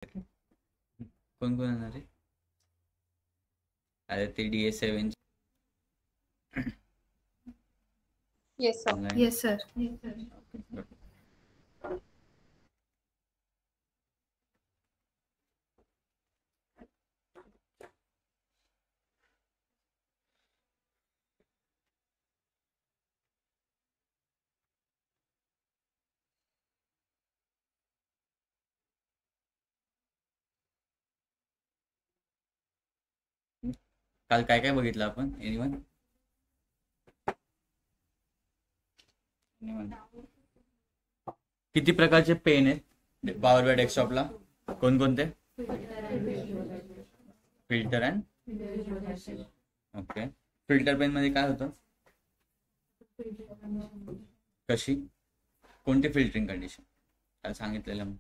कोण कोण येणार आहे? अरे ते DS7 Yes, sir. Online. Yes, sir. काल काय काय बघितलं आपण? एनिवन? किती प्रकारचे पेन आहेत पॉवर बाय डेस्कटॉपला? कोणकोणते? Filter and okay. Filter pane मध्ये काय होतं? कशी? कोणती फिल्टरिंग कंडिशन? काय सांगितलेलं?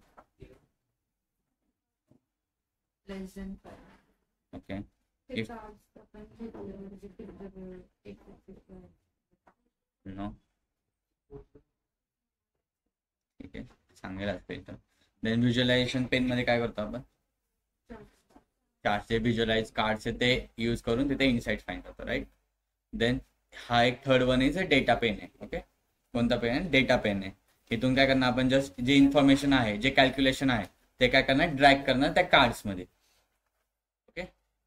ओके. नो. ठीक आहे, सांगेल असतील तर. देन व्हिज्युअलायझेशन पेन मध्ये काय करतो आपण? चार्टचे व्हिज्युअलाइज कार्डचे ते यूज करून तिथे इनसाइट फाइंड करतो, राईट. देन हा एक third one is data pane आहे. ओके. कोणता पेन आहे? डेटा पेन आहे. इथून काय करणार आपण? जस्ट जे इन्फॉर्मेशन आहे, जे कॅल्क्युलेशन आहे ते काय करणार? ड्रॅग करणार त्या कार्ड्स मध्ये. ओके.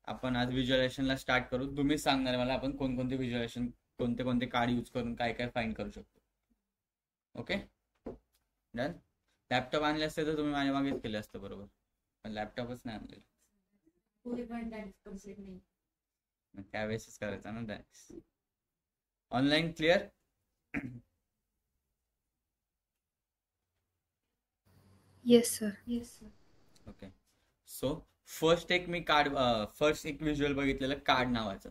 आपण आज व्हिज्युअलायझेशनला स्टार्ट करू. तुम्ही सांगणार मला आपण कोणकोणते व्हिज्युअलायझेशन, कोणते कोणते कार्ड यूज करून काय काय फाइंड करू शकतो. Okay done. लॅपटॉप आणले असते तर तुम्ही माझ्या मागेच केले असतं, बरोबर, पण लॅपटॉपच नाही आणलेलं. त्यावेळेसच करायचा ना dance. Online clear? Yes, sir. Okay. So first एक व्हिज्युअल बघितलेलं कार्ड नावाचं.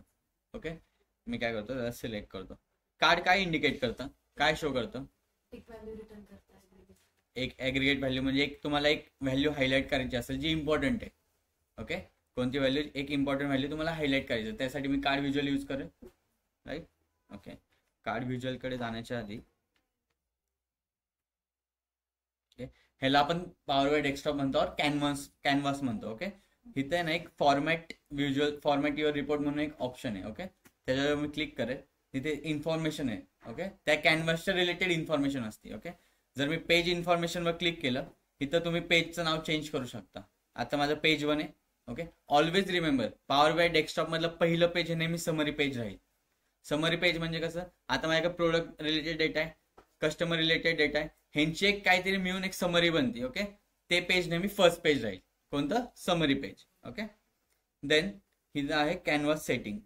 ओके. मी काय करतो, त्याला सिलेक्ट करतो. कार्ड काय इंडिकेट करतं, काय शो करतं? एक ऍग्रिगेट व्हॅल्यू, म्हणजे एक तुम्हाला एक व्हॅल्यू हायलाइट करायची असेल जी इम्पॉर्टंट आहे. ओके. कोणती व्हॅल्यू? एक इम्पॉर्टंट व्हॅल्यू तुम्हाला हायलाइट करायची, त्यासाठी मी कार्ड व्हिज्युअल यूज करेन, राईट. ओके. कार्ड व्हिज्युअल कडे जाण्याच्या आधी ह्याला आपण पॉवर बाय डेस्कटॉप म्हणतो, और कॅनव्हास म्हणतो. ओके. इथे ना एक फॉर्मॅट युअर रिपोर्ट म्हणून एक ऑप्शन आहे. ओके. त्याच्यावर मी क्लिक करेन, तिथे इन्फॉर्मेशन आहे. ओके. त्या कॅनव्हासच्या रिलेटेड इन्फॉर्मेशन असते. ओके. जर मी पेज इन्फॉर्मेशनवर क्लिक केलं, इथं तुम्ही पेजचं नाव चेंज करू शकता. आता माझं पेज 1 आहे. Okay. Always remember, power bye desktop मधलं पहिलं पेज हे नेहमी समरी पेज राहील. समरी पेज म्हणजे कसं? आता माझ्याकडे प्रोडक्ट रिलेटेड डेटा आहे, कस्टमर रिलेटेड डेटा आहे, ह्यांची एक काहीतरी मिळून एक समरी बनते. ओके. ते पेज नेहमी फर्स्ट पेज राहील. कोणतं? Summary page. ओके. देन हिचं आहे कॅनव्हास सेटिंग.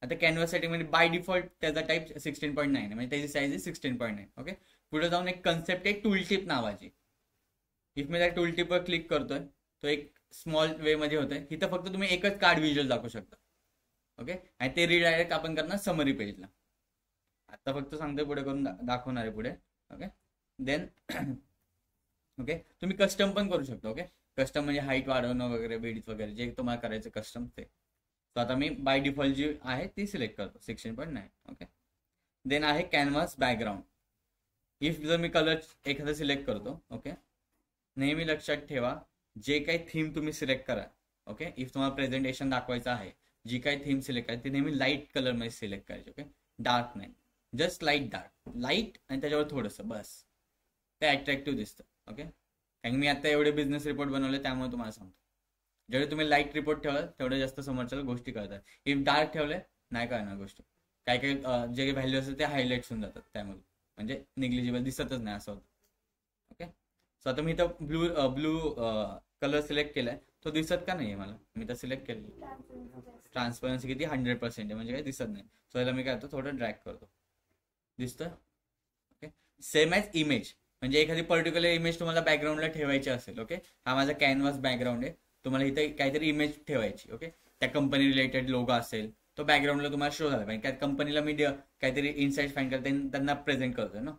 आता कॅनव्हास सेटिंग मध्ये बाय डिफॉल्ट त्याचा टाईप 16.9 आहे, म्हणजे त्याची साईज आहे 16.9. ओके. पुढे जाऊन एक कन्सेप्ट आहे टूलटिप नावाची. इफ मी त्या टूलटिपवर क्लिक करतोय, तो एक स्मॉल वे मध्ये होतोय. इथं फक्त तुम्ही एकच कार्ड व्हिज्युअल दाखवू शकता. ओके. आणि ते रिडायरेक्ट आपण करणार समरी पेजला. आता फक्त सांगतोय, पुढे करून दाखवणार आहे पुढे. ओके. देन ओके, तुम्ही कस्टम पण करू शकता. ओके. कस्टम म्हणजे हाईट वाढवणं वगैरे, बेडीत वगैरे, जे तुम्हाला करायचं कस्टम ते. सो आता मी बाय डिफॉल्ट जी आहे ती सिलेक्ट करतो, 16.9. ओके. देन आहे कॅनव्हास बॅकग्राऊंड. इफ जर मी कलर एखादा सिलेक्ट करतो, ओके, नेहमी लक्षात ठेवा, जे काही थीम तुम्ही सिलेक्ट करा, ओके, इफ तुम्हाला प्रेझेंटेशन दाखवायचं आहे, जी काही थीम सिलेक्ट करायची ती नेहमी लाईट कलर मध्ये सिलेक्ट करायची. ओके. डार्क नाही, जस्ट डार्क लाईट, आणि त्याच्यावर थोडंसं बस, ते अट्रॅक्टिव्ह दिसतं. ओके. कारण मी आता एवढे बिझनेस रिपोर्ट बनवले, त्यामुळे तुम्हाला सांगतो, जेवढे तुम्ही लाईट रिपोर्ट ठेवलं तेवढे जास्त समोरच्या गोष्टी कळतात. इफ डार्क ठेवले नाही कळणार गोष्टी. काही काही जे व्हॅल्यू असतात ते हायलाइट्स होऊन जातात त्यामध्ये, म्हणजे निग्लिजिबल दिसतच नाही असं होतं. ओके. सो आता मी इथं ब्लू कलर सिलेक्ट केलाय, तो दिसत का नाहीये मला? मी तर सिलेक्ट केलं, ट्रान्सपरन्सी किती 100% आहे, म्हणजे काही दिसत नाही. सो याला मी काय करतो, थोडं ड्रॅग करतो, दिसतं. ओके. सेम ॲज इमेज, म्हणजे एखादी पर्टिक्युलर इमेज तुम्हाला बॅकग्राऊंडला ठेवायची असेल. ओके. हा माझा कॅनव्हास बॅकग्राऊंड आहे, तुम्हाला इथे काहीतरी इमेज ठेवायची. ओके. त्या कंपनी रिलेटेड लोगो असेल, तो बॅकग्राऊंडला तुम्हाला शो झाला पाहिजे. त्या कंपनीला मी काहीतरी इनसाइट फाइंड करते, त्यांना प्रेझेंट करतोय ना,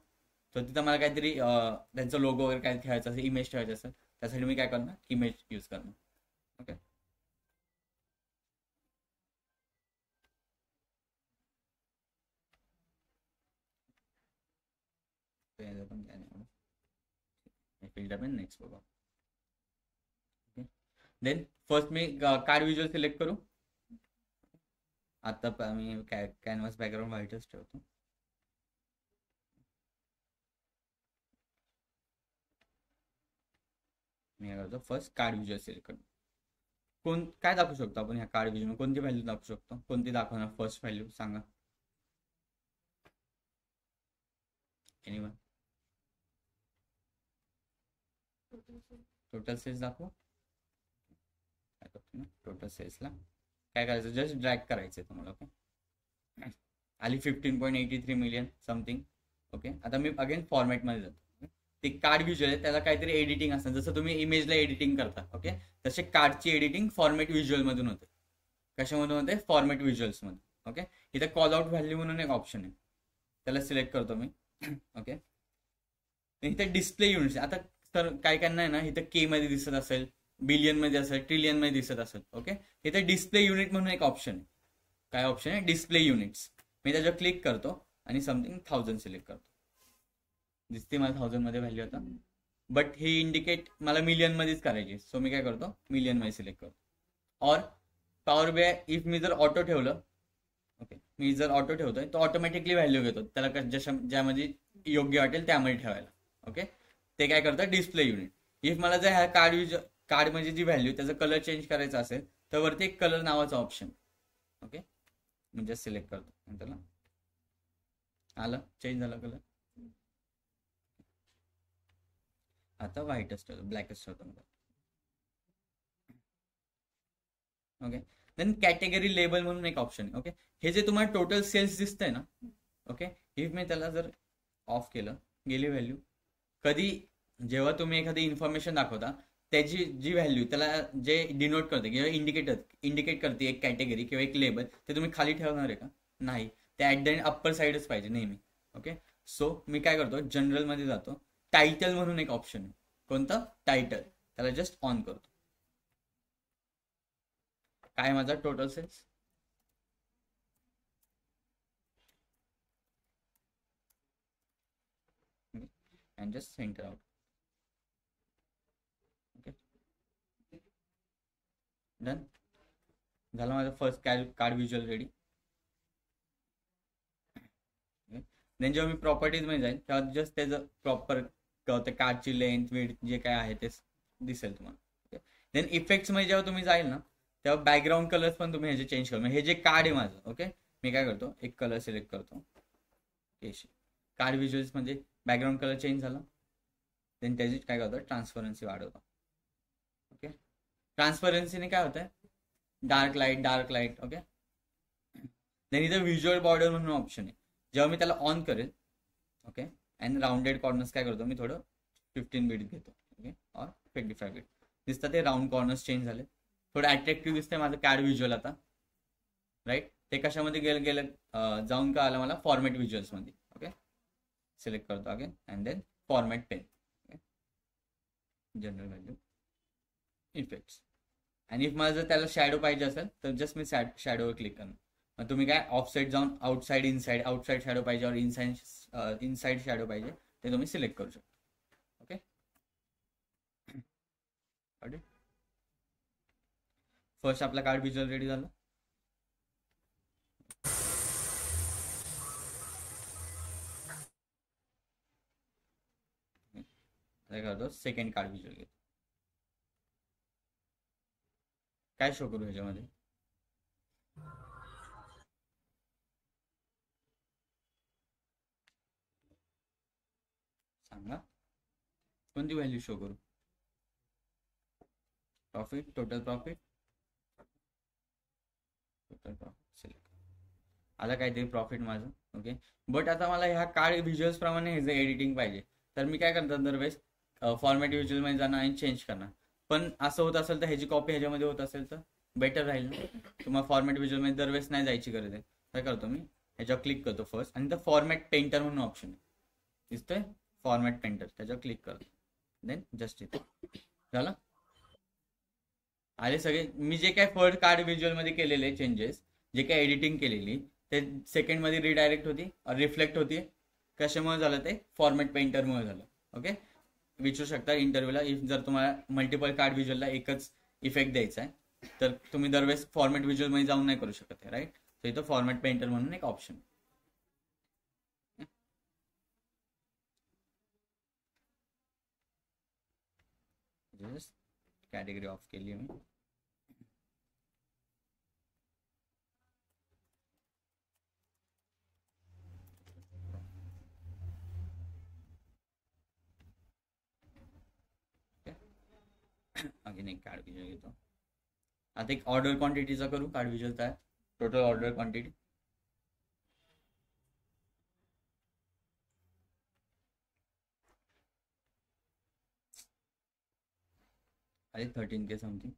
तर तिथं मला काहीतरी त्यांचा लोगो वगैरे काय ठेवायचं असेल, इमेज ठेवायचं असेल, त्यासाठी मी काय करणार, इमेज यूज करणार. ओके. पण काय नाही, फिल्टर पण नेक्स्ट बघा. ओके. देन फर्स्ट मी कार्ड व्हिज्युअल सिलेक्ट करू. आता मी कॅनव्हास बॅकग्राऊंड व्हाईटच ठेवतो. मी काय करतो, फर्स्ट कार्ड व्हिज्युअल सिलेक्ट करतो. काय दाखवू शकतो आपण ह्या कार्ड व्हिज्युअल, कोणती व्हॅल्यू दाखवू शकतो, कोणती दाखवणार फर्स्ट व्हॅल्यू सांगा. एनीवन? टोटल सेल्स दाखवू. काय करतो ना, टोटल सेल्सला काय करायचं, जस्ट ड्रॅग करायचं तुम्हाला. ओके, आली 15.83 मिलियन समथिंग. ओके, आता मी अगेन फॉर्मॅटमध्ये जातो. ते कार्ड व्हिज्युअल आहे, त्याला काहीतरी एडिटिंग असतं, जसं तुम्ही इमेजला एडिटिंग करता. ओके, तसे कार्डची एडिटिंग फॉर्मॅट व्हिज्युअलमधून होते. कशामधून होते, फॉर्मॅट व्हिज्युअल्समध्ये. ओके, इथं कॉल आउट व्हॅल्यू म्हणून एक ऑप्शन आहे, त्याला सिलेक्ट करतो मी. ओके, इथे डिस्प्ले युनिट्स. आता तर काय आहे ना, इथं के मध्ये दिसत असेल, बिलियन मध्ये असेल, ट्रिलियन मध्ये दिसत असेल. ओके, इथे डिस्प्ले युनिट म्हणून एक ऑप्शन आहे. काय ऑप्शन आहे, डिस्प्ले युनिट्स. मी त्याच्यावर क्लिक करतो आणि समथिंग 1000 सिलेक्ट करतो. दिसते मला 1000 मध्ये व्हॅल्यू आता, बट हे इंडिकेट मला मिलियन मध्येच करायची. सो मी काय करतो, मिलियन मध्ये सिलेक्ट करतो. और पॉवर बीआय इफ मी जर ऑटो ठेवलं, ओके, मी जर ऑटो ठेवतोय तो ऑटोमॅटिकली व्हॅल्यू घेतो, त्याला ज्यामध्ये योग्य वाटेल त्यामध्ये ठेवायला. ओके, ते काय करतं, डिस्प्ले युनिट. इफ मला जर ह्या कार्ड म्हणजे जी व्हॅल्यू त्याचा कलर चेंज करायचा असेल तर वरती एक कलर नावाचा ऑप्शन. ओके, म्हणजे सिलेक्ट करतो, त्याला आलं, चेंज झाला कलर. आता व्हाईटच ठेवतो, ब्लॅकच ठेवतो. ओके, देन कॅटेगरी लेबल म्हणून एक ऑप्शन आहे. ओके, हे जे तुम्हाला टोटल सेल्स दिसतंय ना, ओके, इफ मी त्याला जर ऑफ केलं, गेली व्हॅल्यू. कधी जेव्हा तुम्ही एखादी इन्फॉर्मेशन दाखवता त्याची जी व्हॅल्यू त्याला जे डिनोट करते किंवा इंडिकेट करते एक कॅटेगरी किंवा एक लेबल, ते तुम्ही खाली ठेवणार आहे का, नाही. ते ॲट द एंड अप्पर साईडच पाहिजे नेहमी. ओके, सो मी काय करतो, जनरलमध्ये जातो. टायटल म्हणून एक ऑप्शन आहे. कोणतं, टायटल. त्याला जस्ट ऑन करतो. काय माझा total sales, and just center out. Okay, done झालं माझं first card visual ready. Then जेव्हा मी प्रॉपर्टीज मध्ये जाईल तेव्हा जस्ट त्याचं प्रॉपर कार्डची लेंथ विड्थ जे काय आहे ते दिसेल तुम्हाला. देन इफेक्ट्स मध्ये जेव्हा तुम्ही जाईल ना तेव्हा बॅकग्राऊंड कलर्स पण तुम्ही ह्याचे चेंज करू. हे जे कार्ड आहे माझं, ओके, मी काय करतो, एक कलर सिलेक्ट करतो. कार्ड व्हिज्युअल्स म्हणजे बॅकग्राऊंड कलर चेंज झाला. देन त्याची काय करतो, ट्रान्सपरन्सी वाढवतो. ओके, ट्रान्सपरन्सीने काय होतंय, डार्क लाईट. ओके, देन इथं व्हिज्युअल बॉर्डर म्हणून ऑप्शन आहे. जेव्हा मी त्याला ऑन करेल, ओके, अँड राऊंडेड कॉर्नर्स काय करतो मी, थोडं 15 बीट घेतो. ओके, और 25 बीट दिसतं. ते राऊंड कॉर्नर्स चेंज झाले, थोडं अट्रॅक्टिव्ह दिसतंय माझं कार्ड व्हिज्युअल आता. राईट, ते कशामध्ये गेलं जाऊन का आलं मला, फॉर्मॅट व्हिज्युअल्स मध्ये. ओके, सिलेक्ट करतो again and then format 10. General value, effects. आणि इफ मला जर त्याला शॅडो पाहिजे असेल तर जस्ट मी शॅडोवर क्लिक करणार. मग तुम्ही काय ऑफसाईड जाऊन आउटसाईड शॅडो पाहिजे और इनसाइड शॅडो पाहिजे ते तुम्ही सिलेक्ट करू शकता. ओके, फर्स्ट आपला कार्ड व्हिज्युअल रेडी झालं. करतो सेकंड कार्ड व्हिज्युअल घेतो. काय शो करू ह्याच्यामध्ये, सांगा कोणती व्हॅल्यू शो करू. प्रॉफिट, टोटल प्रॉफिट सिलेक्ट आला काहीतरी प्रॉफिट माझं. ओके, बट आता मला ह्या कार्ड व्हिज्युअल्स प्रमाणे ह्याचं एडिटिंग पाहिजे. तर मी काय करतो, दरवेळेस फॉर्मॅट व्हिज्युअल मध्ये जाणार आणि चेंज करणार. पण असं होत असेल तर ह्याची कॉपी ह्याच्यामध्ये होत असेल तर बेटर राहील ना. तुम्हाला फॉर्मॅट व्हिज्युअल मध्ये दरवेळेस नाही जायची गरज आहे. काय करतो मी, ह्याच्यावर क्लिक करतो फर्स्ट आणि तर फॉर्मॅट पेंटर म्हणून ऑप्शन आहे, दिसतोय फॉर्मॅट पेंटर, त्याच्यावर क्लिक करतो. देन जस्ट इथे झालं. आले सगळे मी जे काय फर्स्ट कार्ड व्हिज्युअल मध्ये केलेले चेंजेस, जे काय एडिटिंग केलेली ते सेकंड मध्ये रिडायरेक्ट होती, रिफ्लेक्ट होती. कशामुळे झालं ते, फॉर्मॅट पेंटरमुळे झालं. ओके, विचारू शकता इंटरव्ह्यूला इफ जर तुम्हाला मल्टिपल कार्ड व्हिज्युअलला एकच इफेक्ट द्यायचा आहे तर तुम्ही दरवेळेस फॉर्मॅट व्हिज्युअल मध्ये जाऊन नाही करू शकत आहे, राईट. तर इथं फॉर्मॅट पेंटर म्हणून एक ऑप्शन. कॅटेगरी ऑफ केली मी. अगेन एक कार्ड व्हिज्युअल घेतो. आता एक ऑर्डर क्वांटिटीचा करू कार्ड व्हिज्युअल तयार. टोटल ऑर्डर क्वांटिटी आहे 13K समथिंग.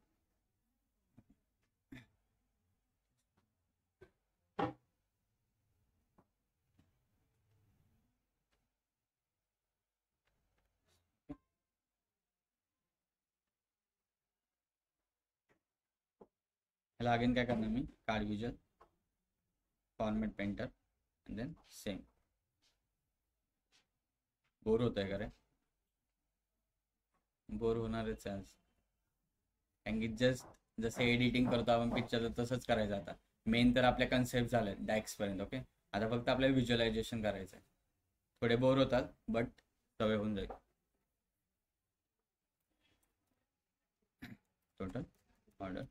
ह्याला अगेन काय करणार मी, card visual, format painter and then same. Bore होत आहे का रे? बोर होणारच आहे आज, कारण की जस्ट जसं एडिटिंग करतो आपण पिक्चरचं तसंच करायचं. आता मेन तर आपल्या कन्सेप्ट झाले डॅक्स पर्यंत. ओके, आता फक्त आपल्याला व्हिज्युअलायझेशन करायचं आहे. थोडे बोर होतात बट सवय होऊन जाईल. Total order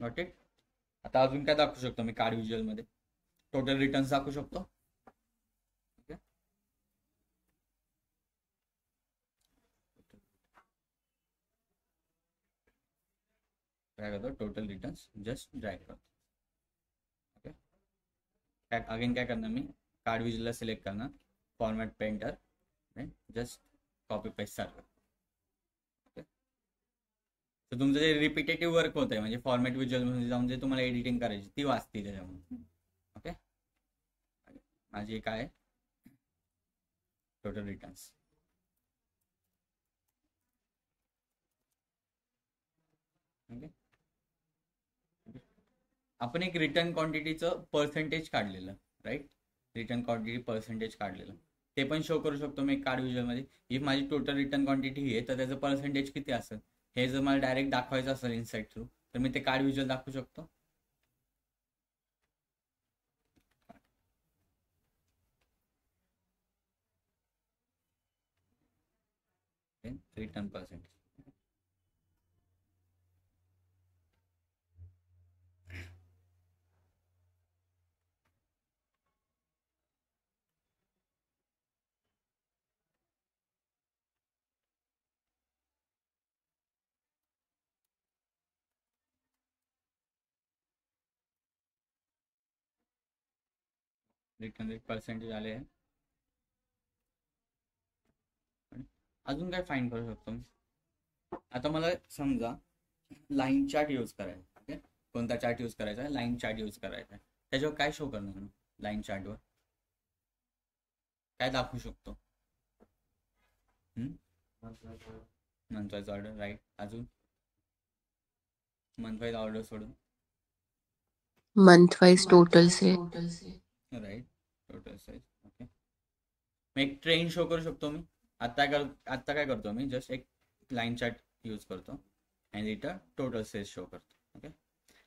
not it. आता अजून काय दाखवू शकतो मी कार्ड व्हिज्युअल मध्ये? टोटल रिटर्न्स दाखवू शकतो. ओके, काय करतो, टोटल रिटर्न्स जस्ट ड्रॅग करतो. ओके, अगेन काय करणार मी, कार्ड व्हिज्युअलला सिलेक्ट करणार, format painter, just copy paste सारखं. ओके, तर तुमचं जे रिपिटेटिव्ह वर्क होत आहे म्हणजे फॉर्मॅट व्हिज्युअल मध्ये जाऊन जे तुम्हाला एडिटिंग करायची ती वाचते त्याच्यामध्ये. ओके, माझी काय टोटल रिटर्न्स. ओके, आपण एक रिटर्न क्वांटिटीचं पर्सेंटेज काढलेलं, राईट. रिटर्न क्वांटिटी पर्सेंटेज काढलेलं ते पण शो करू शकतो मी कार्ड व्हिज्युअल मध्ये. इफ माझी टोटल रिटर्न क्वांटिटी आहे तर त्याचं पर्सेंटेज किती असेल हे जर मला डायरेक्ट दाखवायचं असेल इनसाइट थ्रू तर मी ते कार्ड व्हिज्युअल दाखवू शकतो. Return percentage. रिटर्न पर्सेंटेज आले आहे. अजून काय फाईंड करू शकतो मी? आता मला समजा लाईन चार्ट यूज करायचा. ओके, कोणता चार्ट यूज करायचा आहे? लाईन चार्ट यूज करायचा आहे. त्याच्यावर काय शो करणार मी? लाईन चार्टवर काय दाखवू शकतो? Month wise order, right. अजून मंथ वाईज ऑर्डर सोडून मंथ वाइज टोटल से राईट, टोटल साईज. ओके, मग एक ट्रेंड शो करू शकतो मी. आता काय करतो मी, जस्ट एक लाईन चार्ट यूज करतो आणि इथं टोटल सेल्स शो करतो. ओके,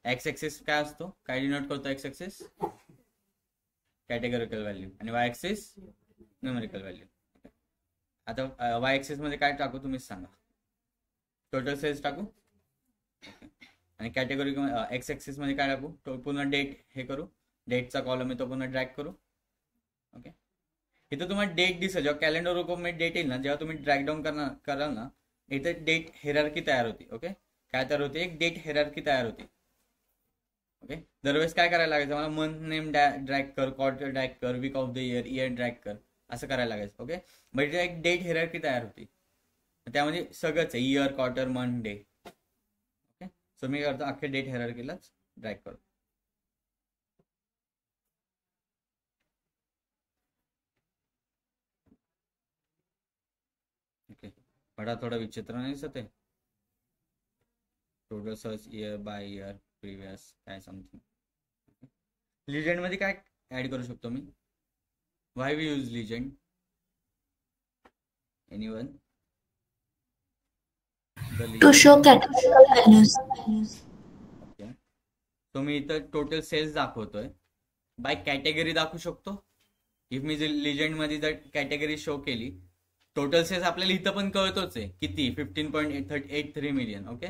एक्स एक्सिस काय असतो, काय डिनोट करतो? एक्स एक्सिस कॅटेगोरिकल व्हॅल्यू आणि वाय एक्सिस न्यूमेरिकल व्हॅल्यू. आता वाय एक्सिस मध्ये काय टाकू तुम्हीच सांगा. टोटल सेल्स टाकू आणि कॅटेगरी एक्स एक्सिस मध्ये काय टाकू? पुन्हा डेट हे करू, डेटचा कॉलम आहे तो पुन्हा ड्रॅग करू. ओके, इथं तुम्हाला डेट दिसेल जेव्हा कॅलेंडर मध्ये डेट येईल ना, जेव्हा तुम्ही ड्रॅग डाऊन कराल ना इथे डेट हेरार्की तयार होती. ओके, काय तयार होते? एक डेट हेरार्की तयार होती. ओके, दरवेळेस काय करायला लागायचं मला? मंथ नेम ड्रॅग कर, क्वार्टर ड्रॅग कर, week of the year drag कर, असं करायला लागायचं. ओके, मग इथे एक डेट हेरार्की तयार होती. त्यामध्ये सगळंच आहे, year, quarter, month, day. Okay, so मी करतो अख्खे डेट हेरार्कीलाच ड्रॅग करतो. ओके, बडा थोडा विचित्र नाही दिसत आहे. Total search year by year previous काय समथिंग. लिजेंड मध्ये काय ऍड करू शकतो मी? Why we use legend? Anyone? To show categorical values. Okay, तो मी इथं टोटल सेल्स दाखवतोय. बाय कॅटेगरी दाखवू शकतो. इफ मी लिजेंड मध्ये जर कॅटेगरी शो केली, टोटल सेल्स आपल्याला इथं पण कळतोच आहे किती, 15.83 मिलियन. ओके,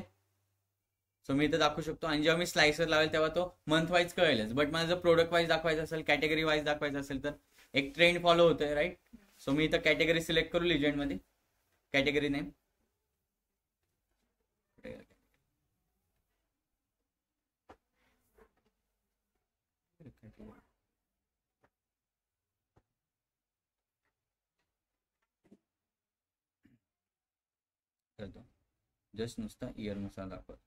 सो मी इथं दाखवू शकतो. आणि जेव्हा मी स्लायसर लावेल तेव्हा तो मंथ वाईज कळेलच. बट मला जर प्रोडक्ट वाईज दाखवायचं असेल, कॅटेगरी वाईज दाखवायचं असेल, तर एक ट्रेंड फॉलो होतोय, राईट. सो मी इथं कॅटेगरी सिलेक्ट करू लिजेंड मध्ये. कॅटेगरी नेम करतो. जस्ट नुसता इयर नुसार दाखवतो.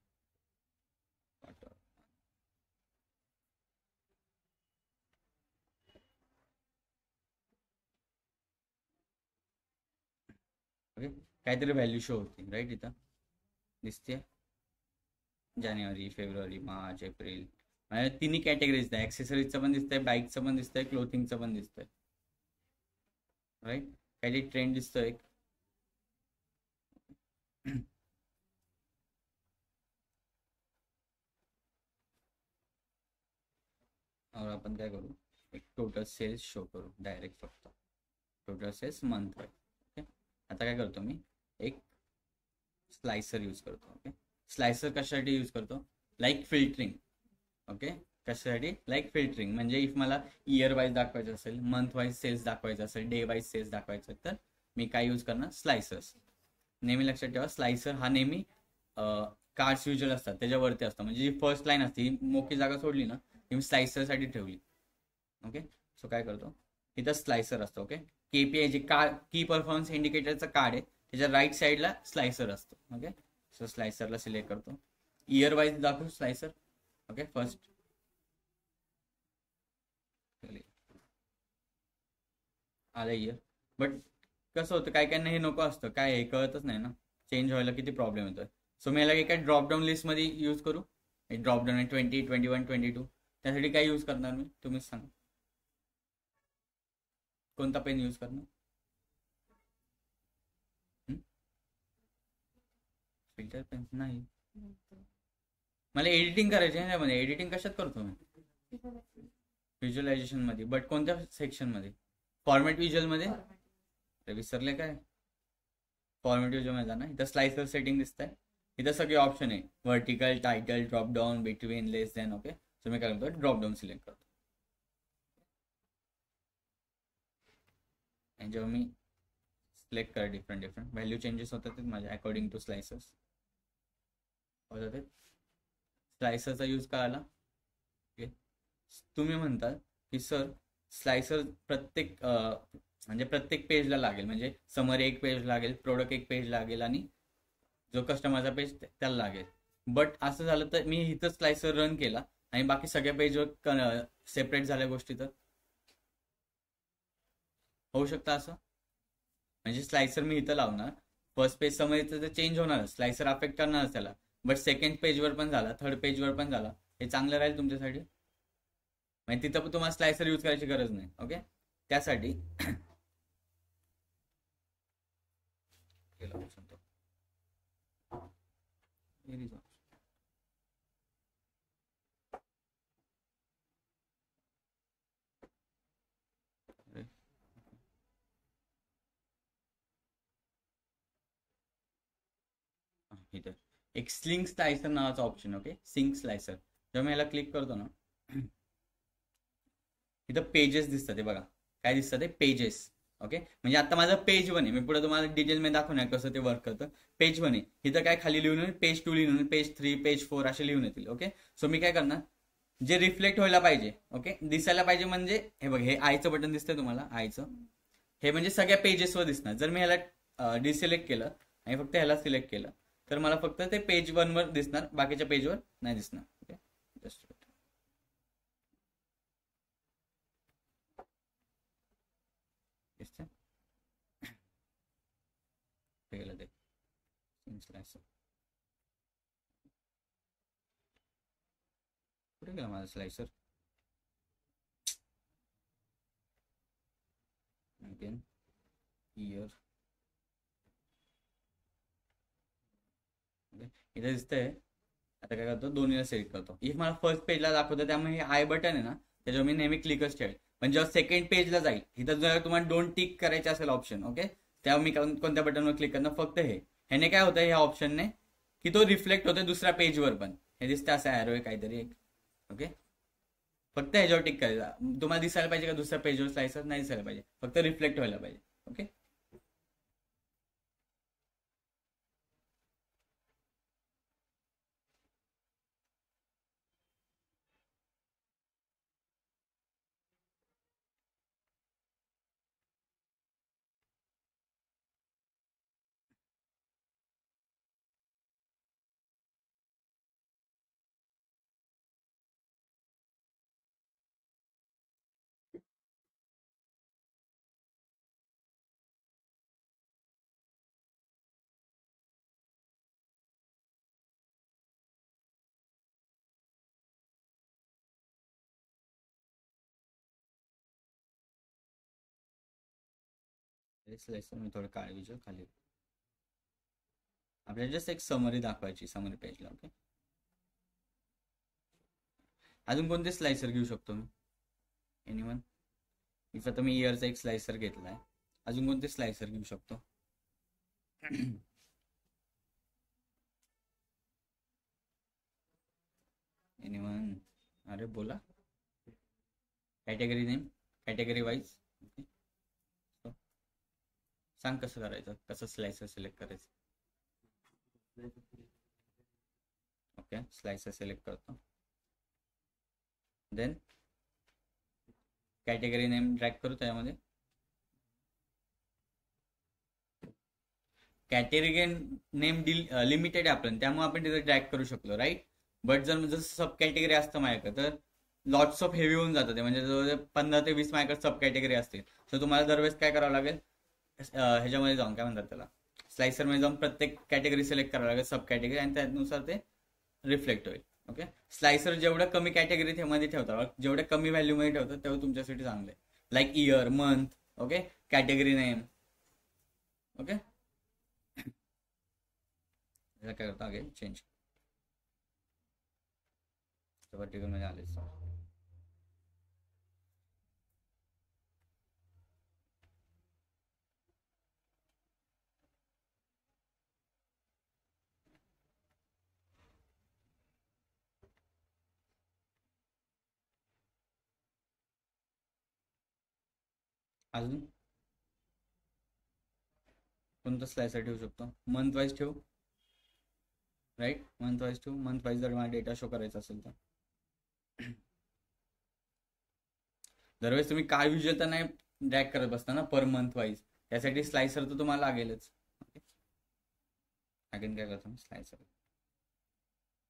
ओके, काहीतरी व्हॅल्यू शो होती, राईट. इथं दिसते जानेवारी, फेब्रुवारी, मार्च, एप्रिल. म्हणजे तिन्ही कॅटेगरीज दिसत आहे. ॲक्सेसरीजचं पण दिसतंय, बाईकचं पण दिसतंय, क्लोथिंगचं पण दिसतंय, राईट. काहीतरी ट्रेंड दिसतोय एक. और आपण काय करू, एक टोटल सेल्स शो करू डायरेक्ट, फक्त total sales month wise. Okay, आता काय करतो मी, एक स्लायसर यूज करतो. ओके, स्लायसर कशासाठी यूज करतो, लाईक फिल्टरिंग. ओके, कशासाठी, लाईक फिल्टरिंग. म्हणजे इफ मला इयर वाईज दाखवायचं असेल, मंथ वाईज सेल्स दाखवायचं असेल, डे वाईज सेल्स दाखवायचं, तर मी काय यूज करणार, स्लायसर्स. नेहमी लक्षात ठेवा, स्लायसर हा नेहमी कार्ड्स युजल असतात त्याच्यावरती असतो. म्हणजे जी फर्स्ट लाईन असते, ही मोठी जागा सोडली ना, ती मी स्लायसरसाठी ठेवली. ओके, सो काय करतो, इथं स्लायसर असतो. ओके, KPI जे की परफॉर्मन्स इंडिकेटरचं कार्ड आहे, त्याच्या राईट साईडला स्लायसर असतो. ओके, सो स्लायसरला सिलेक्ट करतो. इयर वाईज दाखवू स्लायसर. ओके, फर्स्ट आलं इयर. बट कसं होतं, काय काय हे नको असतं, काय हे कळतच नाही ना, चेंज व्हायला किती प्रॉब्लेम येतोय. सो मी याला एका ड्रॉपडाऊन लिस्टमध्ये यूज करू. एक ड्रॉपडाऊन आहे 20, 21, 22. त्यासाठी काय यूज करणार मी, तुम्हीच सांगा. कोणता पेन यूज करणार, फिल्टर पेन नाही. मला एडिटिंग करायची आहे त्यामध्ये. एडिटिंग कशात करतो मी, व्हिज्युअलायझेशन मध्ये. बट कोणत्या सेक्शन मध्ये, फॉर्मॅट व्हिज्युअल मध्ये. विसरले काय, फॉर्मॅट व्हिज्युअल मध्ये जाणार. इथं स्लायसर सेटिंग दिसत आहे. इथं सगळे ऑप्शन आहे, vertical, title, drop down, between, less than. Okay, so मी काय करतो, ड्रॉप डाऊन सिलेक्ट करतो. आणि जेव्हा मी सिलेक्ट करा, डिफरंट डिफरंट व्हॅल्यू चेंजेस होतात माझ्या अकॉर्डिंग टू स्लायसर्स होतात. स्लायसरचा यूज काय आला. ओके, तुम्ही म्हणता की सर स्लायसर प्रत्येक म्हणजे प्रत्येक पेजला लागेल, म्हणजे समरी एक पेज लागेल, प्रोडक्ट एक पेज लागेल, आणि जो कस्टमरचा पेज त्याला लागेल. बट असं झालं तर मी इथं स्लायसर रन केला आणि बाकी सगळ्या पेजवर सेपरेट झाल्या गोष्टी, तर होऊ शकतं असं. म्हणजे स्लायसर मी इथं लावणार, फर्स्ट पेज समरीचं तर चेंज होणार, स्लायसर अफेक्ट करणारच त्याला. बट सेकंड पेजवर पण झाला, थर्ड पेजवर पण झाला, हे चांगलं राहील तुमच्यासाठी. म्हणजे तिथं पण तुम्हाला स्लायसर यूज करायची गरज नाही. ओके, त्यासाठी इथं एक स्लिंग स्लायसर नावाचा ऑप्शन. Okay, sync slicer. जेव्हा मी याला क्लिक करतो ना, इथं पेजेस दिसतात. ते बघा काय दिसतं, ते पेजेस. ओके, म्हणजे आता माझं पेज 1 आहे. मी पुढे तुम्हाला डिटेलमध्ये दाखवणार कसं ते वर्क करतं. पेज 1 आहे, इथं काय खाली लिहून येईल, पेज 2 लिहून येईल, पेज 3, पेज 4 असे लिहून येतील. ओके, सो मी काय करणार, जे रिफ्लेक्ट व्हायला पाहिजे, ओके, दिसायला पाहिजे, म्हणजे हे बघ, हे आयचं बटन दिसतंय तुम्हाला, आयचं, हे म्हणजे सगळ्या पेजेसवर दिसणार. जर मी ह्याला डिसिलेक्ट केलं आणि फक्त ह्याला सिलेक्ट केलं, तर मला फक्त ते पेज 1 वर दिसणार, बाकीच्या पेजवर नाही दिसणार. ओके, जस्ट गेलं ते स्लायसर. कुठे गेला माझा स्लायसर, अगेन इयर इथे दिसतंय. आता काय करतो, दोन्हीला सिलेक्ट करतो. इफ मला फर्स्ट पेजला दाखवतं त्यामुळे हे आय बटन आहे ना त्याच्यावर मी नेहमी क्लिकच ठेवेल. पण जेव्हा सेकंड पेजला जाईल इथं जर तुम्हाला डोंट टिक करायचे असेल ऑप्शन, ओके, तेव्हा मी कोणत्या बटनवर क्लिक करणार, फक्त ह्याने काय होतं ह्या ऑप्शनने की तो रिफ्लेक्ट होतो दुसऱ्या पेजवर पण. हे दिसतं असं ॲरो आहे काहीतरी एक, ओके. फक्त ह्याच्यावर टिक करायचा. तुम्हाला दिसायला पाहिजे का दुसऱ्या पेजवर स्लायसर? नाही दिसायला पाहिजे, फक्त रिफ्लेक्ट व्हायला पाहिजे, ओके. स्लायसर मी थोडं काळजीचं खाली आपल्याला जस्ट एक समरी दाखवायची, समरी पेजला, ओके. अजून कोणते स्लायसर घेऊ शकतो मी? एनीवन? इफ आता मी इयरचा एक स्लायसर घेतलाय, अजून कोणते स्लायसर घेऊ शकतो? एनीवन? अरे बोला. Category name, category wise, okay. सांग कसं करायचं, कसं स्लायसर सिलेक्ट करायचं. ओके, स्लायसर सिलेक्ट करतो. देन कॅटेगरी नेम ड्रॅग करू त्यामध्ये. कॅटेगरी नेम लिमिटेड आहे आपण, त्यामुळे आपण तिथे ड्रॅग करू शकलो, राईट. बट जर जसं सब कॅटेगरी असतं माझ्याकडे तर लॉट्स ऑफ हेवी होऊन जातं ते, म्हणजे जवळ 15 ते 20 माझ्याकडे सब कॅटेगरी असतील. तर तुम्हाला दरवेळेस काय करावं लागेल, ह्याच्यामध्ये जाऊन काय म्हणतात त्याला, स्लायसरमध्ये जाऊन प्रत्येक कॅटेगरी सिलेक्ट करावं लागेल, सब कॅटेगरी, आणि त्यानुसार ते रिफ्लेक्ट होईल, ओके. स्लायसर जेवढ्या कमी कॅटेगरी मध्ये ठेवता, जेवढ्या कमी व्हॅल्यू मध्ये ठेवतात तेवढं तुमच्यासाठी चांगलं आहे. Like year, month, okay, category name, okay. काय करतो अगेन चेंज वर्टिकल मध्ये आले. अजून कोणतं स्लायसर ठेवू शकतो? मंथ वाईज ठेवू, राईट. मंथ वाईज ठेवू. मंथ वाईज जर मला डेटा शो करायचा असेल तर दरवेळेस तुम्ही काय विजुअल तर नाही ड्रॅग करत बसता ना पर मंथ वाईज, त्यासाठी स्लायसर तर तुम्हाला लागेलच. अगेन काय करतो स्लायसर.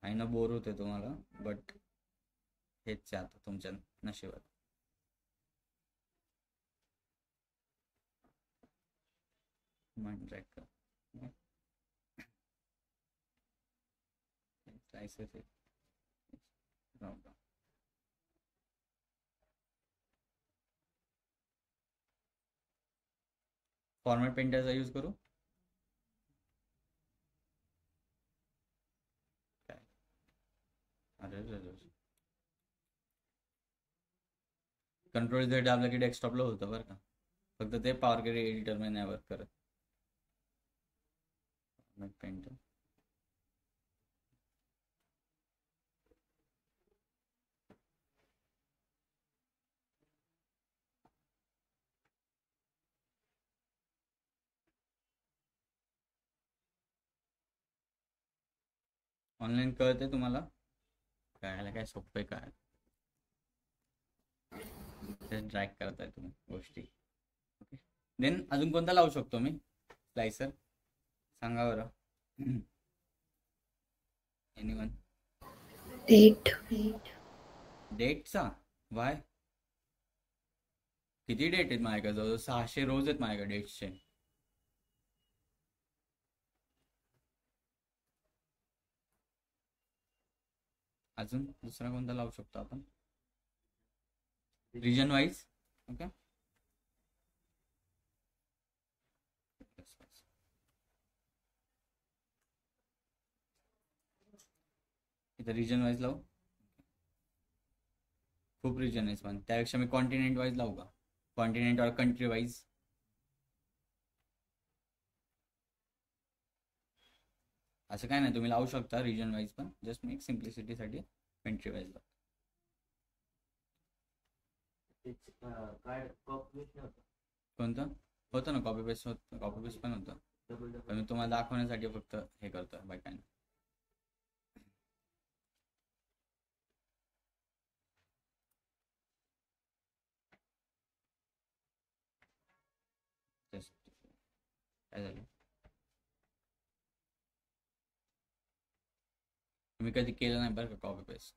आहे ना, बोर होते तुम्हाला, बट हेच आता तुमच्या नशिबात. मन ड्रॅग कर स्लायसर से फॉर्मॅट पेंटरचा यूज करू. अरे कंट्रोल Z दाबलं की डेस्कटॉपला होतं बरं का, फक्त ते पॉवर क्वेरी एडिटरमध्ये नाही वर्क करत. फॉर्मॅट पेंटर ऑनलाईन कळते तुम्हाला, कळायला काय सोपं आहे काय, ड्रॅग करताय तुम्ही गोष्टी, ओके. देन अजून कोणता लावू शकतो मी स्लायसर, सांगा बरं. एनीवन? डेटचा? वाय? किती डेट आहेत माझ्याकडे? जवळ 600 रोज आहेत माझ्याकडे डेट्सचे. अजून दुसरा कोणता लावू शकतो आपण? Region wise, okay. इथं रिजन वाईज लावू, खूप रिजन आहे पण त्यापेक्षा मी कॉन्टिनेंट वाईज लावू का, कॉन्टिनेंट और कंट्री वाईज. असं काय नाही, तुम्ही लावू शकता रिजन वाईज पण, जस्ट मी एक सिम्प्लिसिटीसाठी कंट्री वाईज लावतो. कोणतं होतं ना, कॉपी पेस्ट होतं, कॉपी पेस्ट पण होतं, पण मी तुम्हाला दाखवण्यासाठी फक्त हे करतो बाय काय. जस्ट काय झालं, तुम्ही कधी केलं नाही बरं का कॉपी पेस्ट,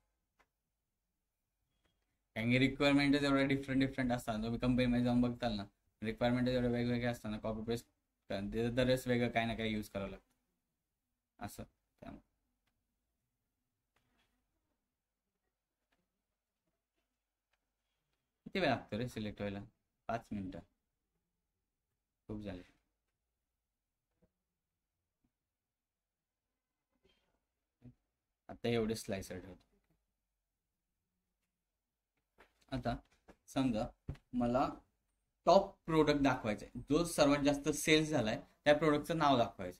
कारण की रिक्वायरमेंट एवढ्या डिफरंट असतात. तुम्ही कंपनीमध्ये जाऊन बघताल ना, रिक्वायरमेंट एवढे वेगवेगळे असताना कॉपी पेस्ट दरवेळेस वेगळं काही ना काही यूज करावं लागतं असं. त्यामुळे किती वेळ लागतो रे सिलेक्ट व्हायला, 5 मिनिटं खूप झाले. आता एवढे स्लाइसर ठेवतो. आता समजा मला टॉप प्रोडक्ट दाखवायचा आहे, जो सर्वात जास्त सेल्स झालाय त्या प्रोडक्टचं नाव दाखवायचं.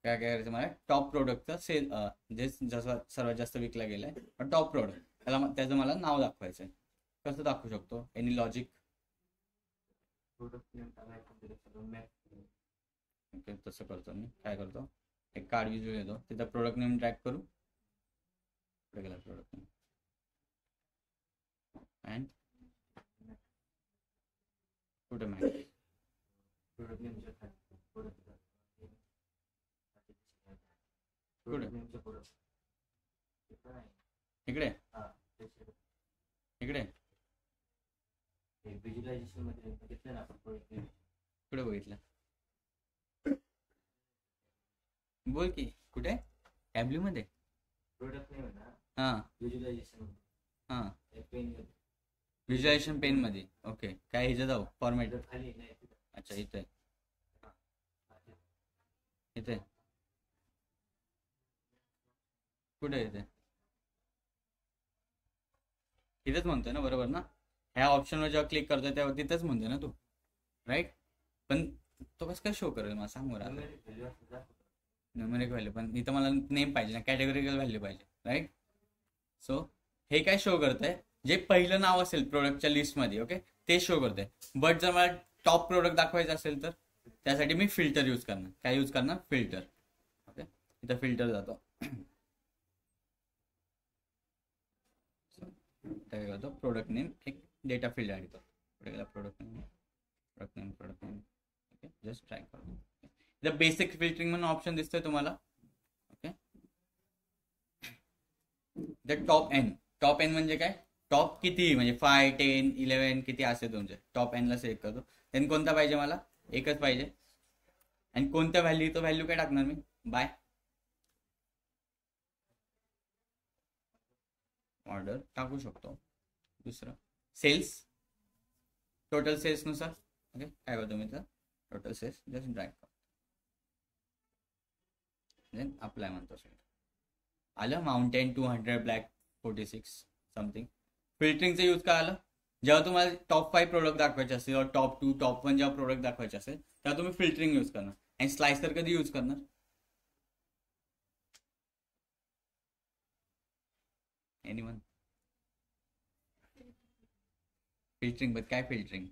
काय काय करायचं मला, टॉप प्रोडक्टचं सेल जे जसं सर्वात जास्त विकला गेलाय टॉप प्रोडक्ट, त्याचं मला नाव दाखवायचं आहे. कसं दाखवू शकतो, एनी लॉजिक? तसं करतो मी, काय करतो, एक कार्ड विज्युअल येतो, तिथं प्रोडक्ट नेम ट्रॅक करू, गेला प्रोडक्ट नेम अँड कुठे माहिती इकडे इकडे व्हिज्युअलायझेशन मध्ये बघितलं ना आपण, कुठे बघितलं, बोल की कुठे, टॅब्ल्यू मध्ये प्रोडक्ट नेम आहे ना, हां व्हिज्युअलायझेशन, हां पेन मध्ये, व्हिज्युअलायझेशन पेन मध्ये. ओके, काय ह्याचं जाऊ फॉर्मॅट, खाली नाही. अच्छा इथे इथे कुठे इथे, इथेच म्हणतोय ना बरोबर ना, ह्या ऑप्शनवर जेव्हा क्लिक करतोय तेव्हा तिथेच म्हणतोय ना तू, राईट? पण तो कसं काय शो करेल मला सांग बरं. न्यूमेरिक व्हॅल्यू, पण इथं मला नेम पाहिजे ना, कॅटेगोरिकल व्हॅल्यू पाहिजे, राईट? सो हे काय शो करतंय, जे पहिलं नाव असेल प्रोडक्टच्या लिस्टमध्ये, ओके, ते शो करतंय. बट जर मला टॉप प्रोडक्ट दाखवायचं असेल तर त्यासाठी मी फिल्टर यूज करणार. काय यूज करणार, फिल्टर. ओके, इथं फिल्टर जातो, काय करतो, प्रोडक्ट नेम एक डेटा फील्ड ॲड करतो, product name okay, just try करतो. इथं बेसिक फिल्टरिंग म्हणून ऑप्शन दिसतोय तुम्हाला, ओके. द टॉप एन म्हणजे काय, टॉप किती म्हणजे 5, 10, 11 किती असेल तुमचे, टॉप एनला सिलेक्ट करतो. देन कोणता पाहिजे मला, एकच पाहिजे. आणि कोणत्या व्हॅल्यू, तो व्हॅल्यू काय टाकणार मी, बाय ऑर्डर टाकू शकतो. दुसरं सेल्स, टोटल सेल्स नुसार, ओके. काय करतो मी तर टोटल सेल्स जस्ट ड्रॅग करतो, देन अप्लाय म्हणतो. आलं माउंटेन 200, ब्लॅक 46 समथिंग. फिल्टरिंगचं यूज काय आलं, जेव्हा तुम्हाला टॉप 5 प्रोडक्ट दाखवायचे असतील किंवा टॉप 2, टॉप 1 जेव्हा प्रोडक्ट दाखवायचे असेल तेव्हा तुम्ही फिल्टरिंग यूज करणार. आणि स्लाइसर कधी यूज करणार, एनीवन? फिल्टरिंग बघ, काय फिल्टरिंग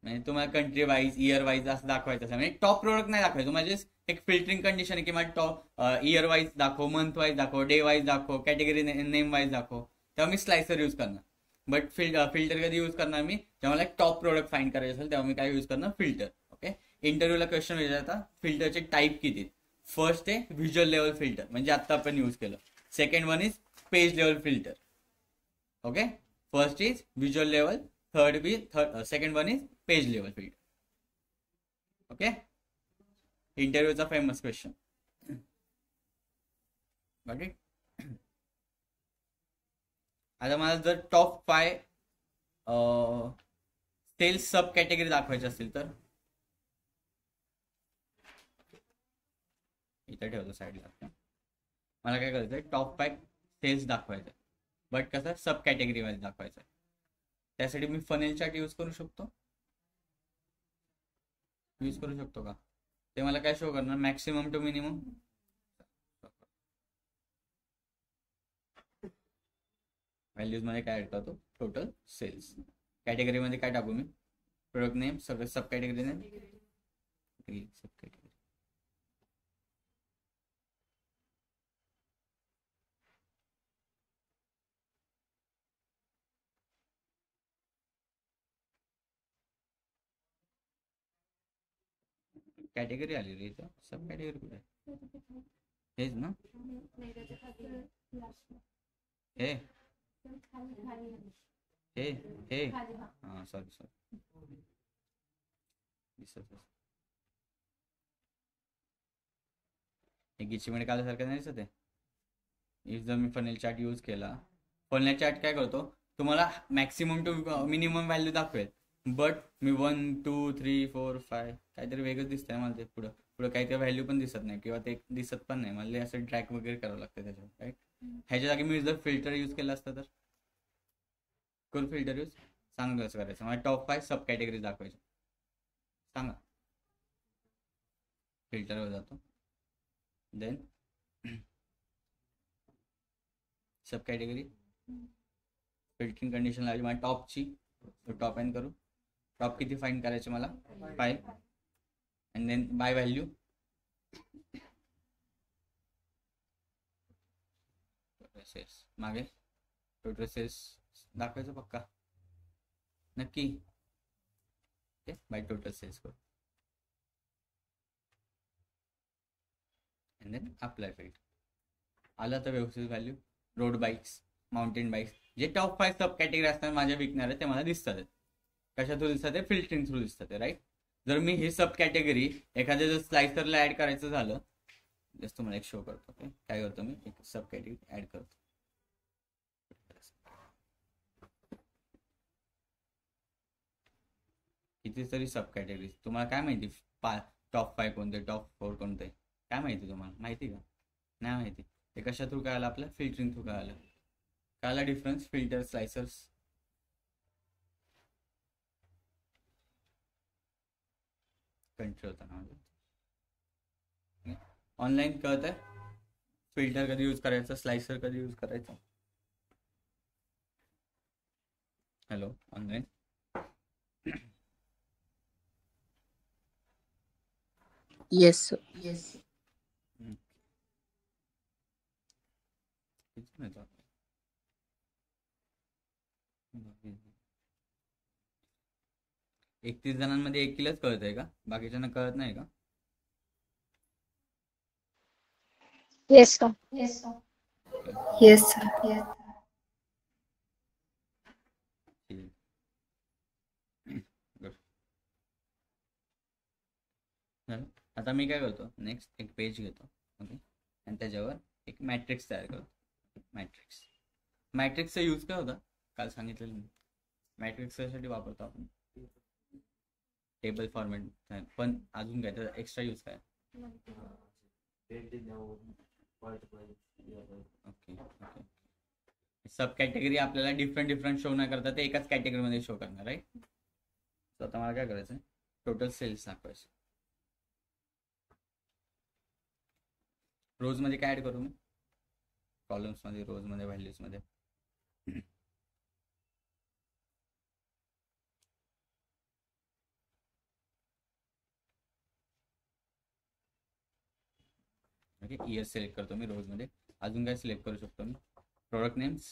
म्हणजे तुम्हाला कंट्री वाईज, इयर वाईज असं दाखवायचं असेल, म्हणजे टॉप प्रोडक्ट नाही दाखवायचं. म्हणजे एक फिल्टरिंग कंडिशन आहे की मला टॉप इयर वाईज दाखव, मंथ वाईज दाखव, डे वाईज दाखव, कॅटेगरी नेम वाईज दाखव, तेव्हा मी स्लाइसर यूज करणार. बट फिल्टर कधी यूज करणार मी, जेव्हा मला एक टॉप प्रोडक्ट फाइंड करायचं असेल तेव्हा मी काय यूज करणार, फिल्टर. ओके, इंटरव्ह्यूला क्वेश्चन विचारता फिल्टरचे टाईप किती. फर्स्ट आहे व्हिज्युअल लेवल फिल्टर, म्हणजे आता आपण यूज केलं. Second one is page level filter. Okay, first is visual level, second one is page level filter. Okay, इंटरव्ह्यूचा फेमस क्वेश्चन, गॉट इट? आता मला जर टॉप 5 सेल्स सब कॅटेगरी दाखवायची असेल तर इथं ठेवतो साईडला. मला काय करायचं आहे, टॉप 5 सेल्स दाखवायचं आहे, बट कसं सब कॅटेगरी वाईज दाखवायचं आहे. त्यासाठी मी फनेल चार्ट यूज करू शकतो का? ते मला काय शो करणार, मॅक्सिमम टू मिनिमम. व्हॅल्यूज मध्ये काय ऍड करतो, टोटल सेल्स. कॅटेगरी मध्ये काय टाकू मी, प्रोडक्ट नेम, सगळं सब category name, sub category. Category आली रे इथं, सब कॅटेगरी कुठे आहे? हेच ना, हे हे हे हां सॉरी दिसत हे गिचीमध्ये काढल्यासारखं नाही दिसत आहे. इफ जर मी फनेल चार्ट यूज केला, फनेल चार्ट काय करतो, तुम्हाला मॅक्सिमम टू मिनिमम व्हॅल्यू दाखवेल, बट मी 1 2 3 4 5 काहीतरी वेगळंच दिसतंय मला. ते पुढं पुढं काहीतरी व्हॅल्यू पण दिसत नाही किंवा ते दिसत पण नाही मला. असं ड्रॅग वगैरे करावं लागतं त्याच्यावर, राईट. ह्याच्या जागी मी जर फिल्टर यूज केला असतं तर, करू फिल्टर यूज, सांगा कसं करायचं. मला टॉप 5 सब कॅटेगरी दाखवायचे, सांगा. फिल्टरवर जातो, then sub category, filtering condition लावायची मला टॉपची, टॉप एन करू. टॉप किती फाइंड करायचे मला, 5, and then by value, sales. मागे टोटल सेल्स दाखवायचं पक्का, नक्की. ओके, बाय टोटल सेल्स करू, अँड देन अप्लाय फिल्टर. आलं तर व्यवस्थित value. Road bikes, mountain bikes, जे टॉप 5 सब कॅटेगरी असतात माझ्या विकणारे, ते मला दिसतात. कशा थ्रू दिसतात ते, फिल्टरिंग थ्रू दिसतात, राईट. जर मी ही सब कॅटेगरी एखाद्या जर स्लायसरला ऍड करायचं झालं, जस्ट तुम्हाला एक शो करतो. ओके, काय करतो मी, एक सब कॅटेगरी ऍड करतो. कितीतरी सब कॅटेगरी, तुम्हाला काय माहिती टॉप 5 कोणते, टॉप 4 कोणते, काय माहिती तुम्हाला, माहिती का? नाही माहिती. ते कशा थ्रू काय आलं, आपल्या फिल्टरिंग थ्रू काय आलं. कायला डिफरन्स, फिल्टर, स्लायसर्स, कंट्रोल होता ना ऑनलाईन कळत आहे. फिल्टर कधी यूज करायचं, स्लायसर कधी यूज करायचं. Hello, online. Yes, sir. एकतीस जणांमध्ये एकीलाच कळत आहे का, बाकीच्यांना कळत नाही का? Yes, sir. Yes, sir. Good. आता मी काय करतो, नेक्स्ट एक पेज घेतो, ओके, आणि त्याच्यावर एक मॅट्रिक्स तयार करतो. मॅट्रिक्सचा यूज काय होता, काल सांगितलेलं मी. मॅट्रिक्स साठी वापरतो आपण टेबल फॉर्मॅट, पण अजून काय त्याचा एक्स्ट्रा यूज काय. ओके, सब कॅटेगरी आपल्याला डिफरंट शो नाही करतात, ते एकाच कॅटेगरीमध्ये शो करणार, राईट. तर आता मला काय करायचं, टोटल सेल्स दाखवायचं. रोज मध्ये काय ऍड करू मी, कॉलम्स मध्ये, रोज मध्ये, व्हॅल्यूज मध्ये. ओके, इयर सिलेक्ट करतो मी रोज मध्ये. अजून काय सिलेक्ट करू शकतो मी, product names,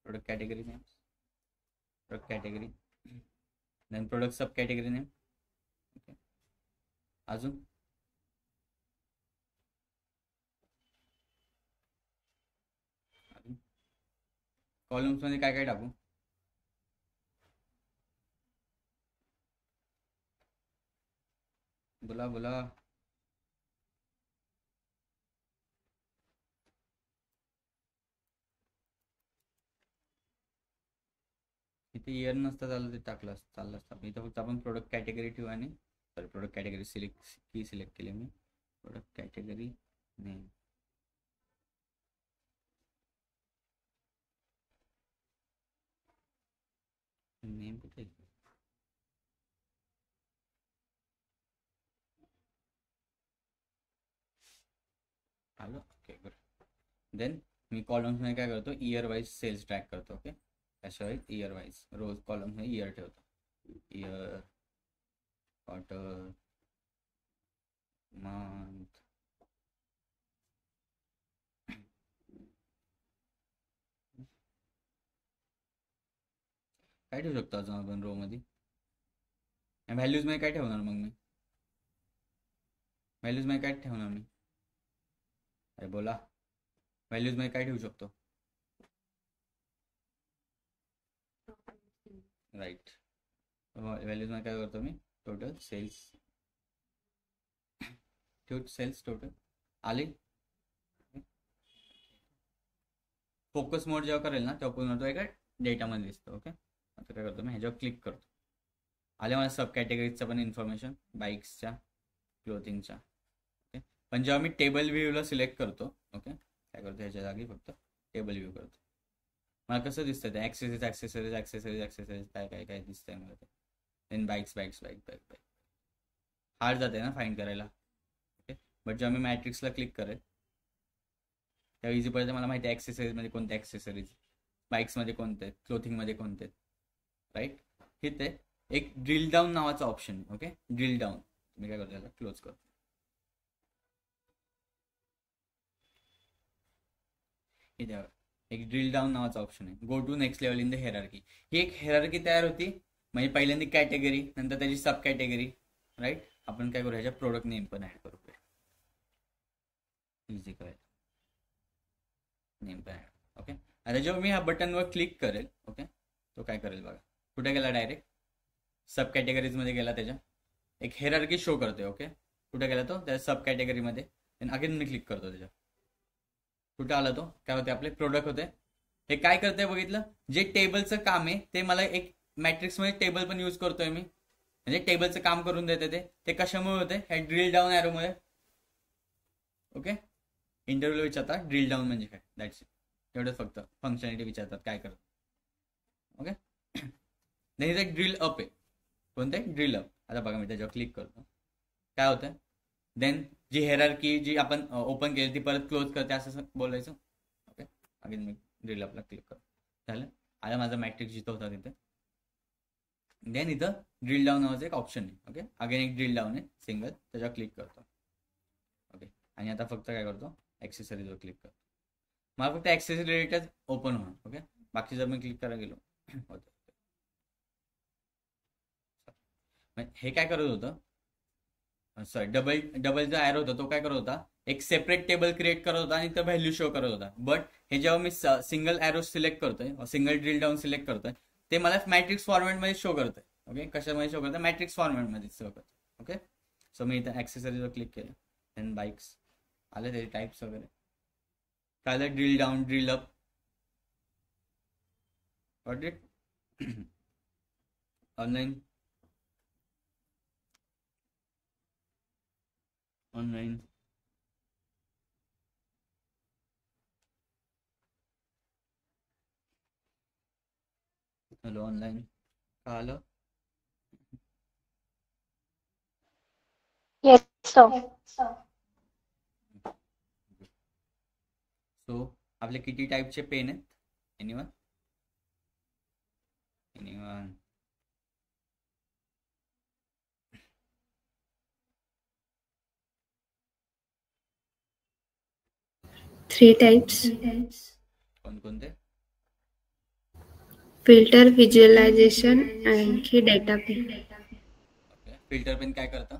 product category names, product category, then product sub category name. Okay, अजून कॉलम्स मध्ये काय काय टाकू, बोला. इथे इयर नसतं चाललं, ते टाकलं चाललं असतं. इथं फक्त आपण प्रोडक्ट कॅटेगरी ठेवू, आणि सॉरी प्रोडक्ट कॅटेगरी सिलेक्ट केली मी. प्रोडक्ट कॅटेगरी नेम नेम कुठे आहे? आलं ओके गुड. देन मी कॉलम्समध्ये काय करतो, इयर वाईज सेल्स ट्रॅक करतो. ओके, त्याशिवाय इयर वाईज रोज कॉलममध्ये इयर ठेवतो. इयर, क्वार्टर, मंथ, काय ठेवू शकतो अजून आपण रो मध्ये? व्हॅल्यूज मध्ये काय ठेवणार मग मी? व्हॅल्यूज मध्ये काय ठेवणार मी? अरे बोला, व्हॅल्यूज मध्ये काय ठेवू शकतो? राईट, व्हॅल्यूज मध्ये काय करतो मी? टोटल सेल्स ठेव, सेल्स टोटल आले. फोकस मोड जेव्हा करेल ना तेव्हा पूर्ण तो एका डेटामध्ये दिसतो. ओके, आता काय करतो मी, ह्याच्यावर क्लिक करतो. आले मला सब कॅटेगरीजचं पण इन्फॉर्मेशन, बाईक्सच्या, क्लोथिंगच्या. ओके, पण जेव्हा मी टेबल व्ह्यूला सिलेक्ट करतो, ओके, काय करतो ह्याच्या जागी फक्त टेबल व्ह्यू करतो. मला कसं दिसतं ते ॲक्सेसरीज ॲक्सेसरीज ॲक्सेसरीज ॲक्सेसरीज काय काय काय दिसतंय मला ते. Then bikes bikes bike bike bike hard जाते ना फाईंड करायला. ओके, बट जेव्हा मी मॅट्रिक्सला क्लिक करेल तेव्हा इझी पडतं. मला माहिती आहे ॲक्सेसरीजमध्ये कोणते ॲक्सेसरीज, बाईक्समध्ये कोणते आहेत, क्लोथिंगमध्ये कोणते आहेत. राईट, इथे एक ड्रिल डाऊन नावाचा ऑप्शन. ओके, ड्रिल डाऊन मी काय करतो, त्याला क्लोज करतो. इथे एक ड्रिल डाऊन नावाचा ऑप्शन आहे, go to next level in the hierarchy. ही एक हेरार्की तयार होती, म्हणजे पहिल्यांदा कॅटेगरी, नंतर त्याची सब कॅटेगरी. राईट, आपण काय करू, ह्याच्या प्रोडक्ट नेम पण ऍड करू, इझी करायला नेम पण ऍड. ओके, आता जेव्हा मी ह्या बटनवर क्लिक करेल, ओके, तो काय करेल बघा, कुठे गेला, डायरेक्ट सब कॅटेगरीजमध्ये गेला. त्याच्या एक हेरार्की शो करतोय. ओके, कुठे गेला तो, त्या सब कॅटेगरीमध्ये. देन अगेन मी क्लिक करतो त्याच्या, कुठे आला तो, काय होते, आपले प्रोडक्ट होते. हे काय करतंय बघितलं, जे टेबलचं काम आहे ते मला एक मॅट्रिक्समध्ये टेबल पण यूज करतोय मी, म्हणजे टेबलचं काम करून देते. ते कशामुळे होते, ह्या ड्रिल डाऊन एरोमुळे. ओके, इंटरव्ह्यूला विचारतात ड्रिल डाऊन म्हणजे काय, दॅट्स इट. एवढंच फक्त फंक्शनॅलिटी विचारतात काय करतात. ओके, देन इथे ड्रिल अप आहे. कोणते, ड्रिल अप. आता बघा मी त्याच्यावर क्लिक करतो, काय होतं. देन जी हेरार्की जी आपण ओपन केली ती परत क्लोज करते असं बोलायचं. ओके, अगेन मी ड्रिल अपला क्लिक करतो, झालं. आता माझा मॅट्रिक्स जिथं होता तिथे. देन इथं ड्रिल डाऊन नावाचं एक ऑप्शन आहे. ओके, अगेन एक ड्रिल डाऊन आहे सिंगल, त्याच्यावर क्लिक करतो. ओके, आणि आता फक्त काय करतो, ॲक्सेसरीजवर क्लिक करतो. मला फक्त ॲक्सेसरी रिलेटेड ओपन होणार. ओके, बाकी जर मी क्लिक करायला गेलो होतं. हे काय करत होतं, सॉरी, डबलचा ॲरो होता तो काय करत होता, एक सेपरेट टेबल क्रिएट करत होता आणि तो व्हॅल्यू शो करत होता. बट हे जेव्हा मी सिंगल ॲरो सिलेक्ट करतोय, सिंगल ड्रिल डाऊन सिलेक्ट करतोय, ते मला मॅट्रिक्स फॉर्मॅटमध्ये शो करतंय. ओके, कशामध्ये शो करतं, मॅट्रिक्स फॉर्मॅटमध्ये शो करतं. ओके, सो मी इथं ॲक्सेसरीजवर क्लिक केलं. देन बाईक्स आले, त्याचे टाईप्स वगैरे काय, drill down, drill up, got it. Online online hello, online का आलं? Yes, sir. सो आपले किती टाईपचे पेन आहेत, एनीवन? एनीवन? 3 types. कोणकोणते? Filter, visualization, आणखी data pen. Okay, filter pane काय करतं?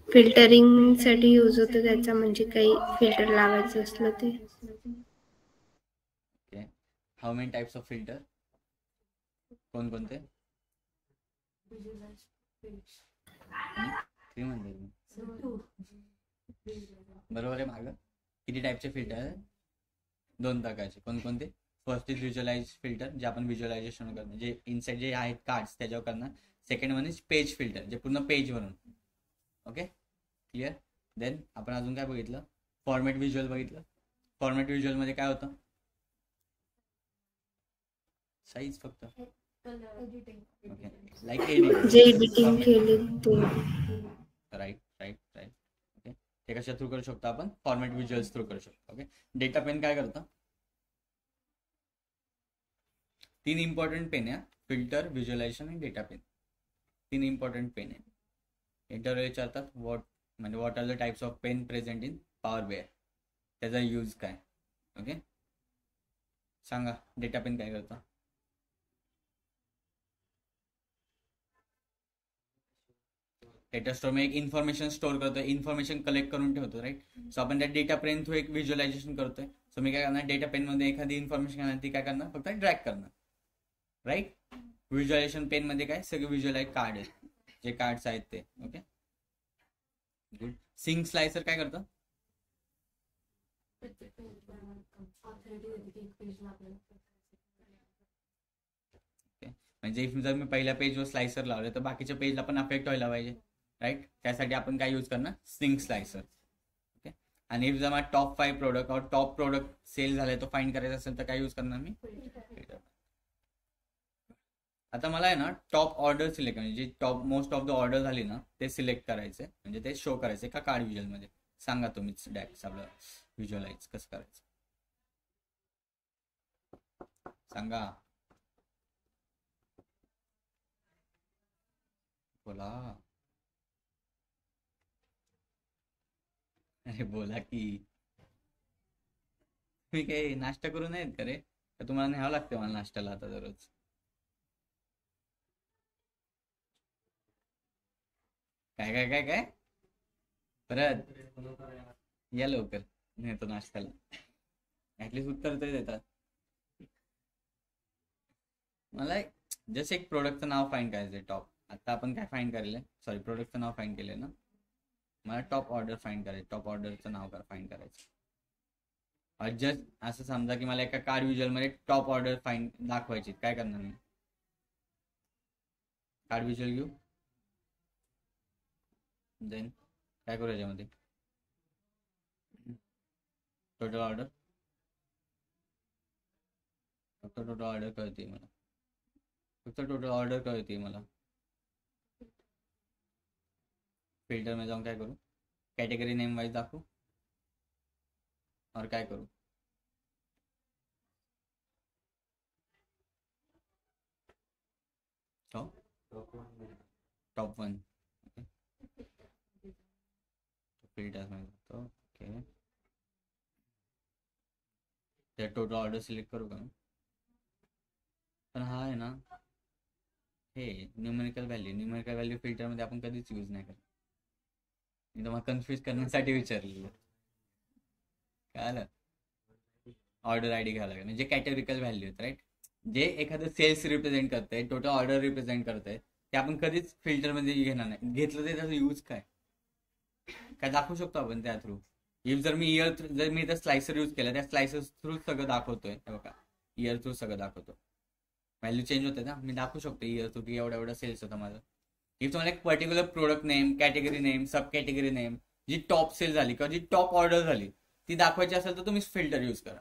फिल्टरिंग साठी यूज होतं त्याचा, म्हणजे काही फिल्टर लावायचं असलं ते. Okay, how many types of filter, कोणकोणते? 3 म्हणले मी, बरोबर आहे. मागं किती टाईपचे फिल्टर आहे? 2 प्रकारचे. कोणकोणते? फर्स्ट इज व्हिज्युअलाइज फिल्टर, जे आपण व्हिज्युअलायझेशन करणार, जे इनसाइड जे आहेत कार्ड्स त्याच्यावर करणार. Second one is page filter, जे पूर्ण पेजवरून. Okay clear. देन आपण अजून काय बघितलं, फॉर्मॅट व्हिज्युअल बघितलं. फॉर्मॅट व्हिज्युअल मध्ये काय होतं, साईज फक्त ओके लाईक जे एडिटिंग केले ते. Right right right. ओके ते कशा थ्रू करू शकतो आपण, फॉर्मॅट व्हिज्युअल्स थ्रू करू शकतो. ओके डेटा पेन काय करतं, 3 इम्पॉर्टंट पेन आहे, फिल्टर, व्हिज्युअलायझेशन आणि डेटा पेन. 3 इम्पॉर्टंट पेन आहे. इंटरव्ह्यू विचारतात what are the types of pane present in power BI, त्याचा यूज काय. ओके सांगा डेटा पेन काय करतं. डेटा स्टोर मध्ये एक इन्फॉर्मेशन स्टोर करतोय, इन्फॉर्मेशन कलेक्ट करून ठेवतो. राईट. सो आपण त्या डेटा पेन थ्रू एक व्हिज्युअलायझेशन करतोय. सो मी काय करणार, डेटा पेन मध्ये एखादी इन्फॉर्मेशन करणार, ती काय करणार, फक्त ड्रॅग करणार. राईट. व्हिज्युअलायझेशन पेन मध्ये काय सगळे व्हिज्युअलाइज कार्ड आहेत, जे कार्ड्स आहेत ते. Okay good. सिंक स्लायसर काय करतं, म्हणजे जर मी पहिल्या पेजवर स्लायसर लावले तर बाकीच्या पेजला पण अफेक्ट व्हायला पाहिजे. राईट. त्यासाठी आपण काय यूज करणार, सिंक स्लायसर. ओके. आणि जर मला टॉप 5 प्रोडक्ट और टॉप प्रोडक्ट सेल झाले तो फाइंड करायचा असेल तर काय यूज करणार मी. आता मला आहे ना टॉप ऑर्डर सिलेक्ट, म्हणजे जी top most of the order झाली ना ते सिलेक्ट करायचे, म्हणजे ते शो करायचे का कार्ड व्हिज्युअल मध्ये. सांगा तुम्हीच डॅक्स आपलं व्हिज्युअलाइज कसं करायचं सांगा, बोला. अरे बोला की. तुम्ही काही नाश्ता करू नयेत का रे, का तुम्हाला न्यावं लागते मला नाश्त्याला आता दररोज. काय काय काय काय परत या लवकर, नेतो नाश्त्याला. ऍटलीस्ट उत्तर तर देतात. मला जस्ट एक प्रोडक्टचं नाव फाईंड करायचंय टॉप. आता आपण काय फाईंड करेल, सॉरी प्रोडक्टचं नाव फाईंड केलंय ना, मला टॉप ऑर्डर फाईंड करायचं. टॉप ऑर्डरचं नाव फाईंड करायचं. जस्ट असं समजा की मला एका कार्ड व्हिज्युअल मध्ये टॉप ऑर्डर फाईंड दाखवायची, काय करणार मी, कार्ड व्हिज्युअल घेऊ, देन काय करू याच्यामध्ये, टोटल ऑर्डर. फक्त टोटल ऑर्डर कळते मला, फक्त टोटल ऑर्डर कळते मला. फिल्टर में जाऊन काय करू, कॅटेगरी नेम वाईज दाखवू और काय करू, टॉप 1 फिल्टर में जातो. ओके त्या टोटल ऑर्डर सिलेक्ट करू का मी, पण हा आहे ना हे न्यूमेरिकल व्हॅल्यू फिल्टरमध्ये आपण कधीच यूज नाही करत. मी तुम्हाला कन्फ्यूज करण्यासाठी विचारलेलं. कळलं, ऑर्डर आयडी घ्यावं लागेल, म्हणजे कॅटेगरिकल व्हॅल्यू आहेत. राईट. जे एखादं सेल्स रिप्रेझेंट करतंय, टोटल ऑर्डर रिप्रेझेंट करतंय, ते आपण कधीच फिल्टरमध्ये घेणार नाही. घेतलं ते त्याचा यूज काय दाखवू शकतो आपण त्या थ्रू. जर मी जर मी इथं स्लायसर यूज केलं, त्या स्लायसर थ्रू सगळं दाखवतोय. बघा इयर थ्रू सगळं दाखवतो, व्हॅल्यू चेंज होते ना, मी दाखवू शकतो इयर थ्रू की एवढा सेल्स होता माझं. इफ तुम्हाला एक particular product name, category name, sub category name, जी टॉप सेल झाली किंवा जी टॉप ऑर्डर झाली ती दाखवायची असेल तर तुम्ही फिल्टर यूज करा,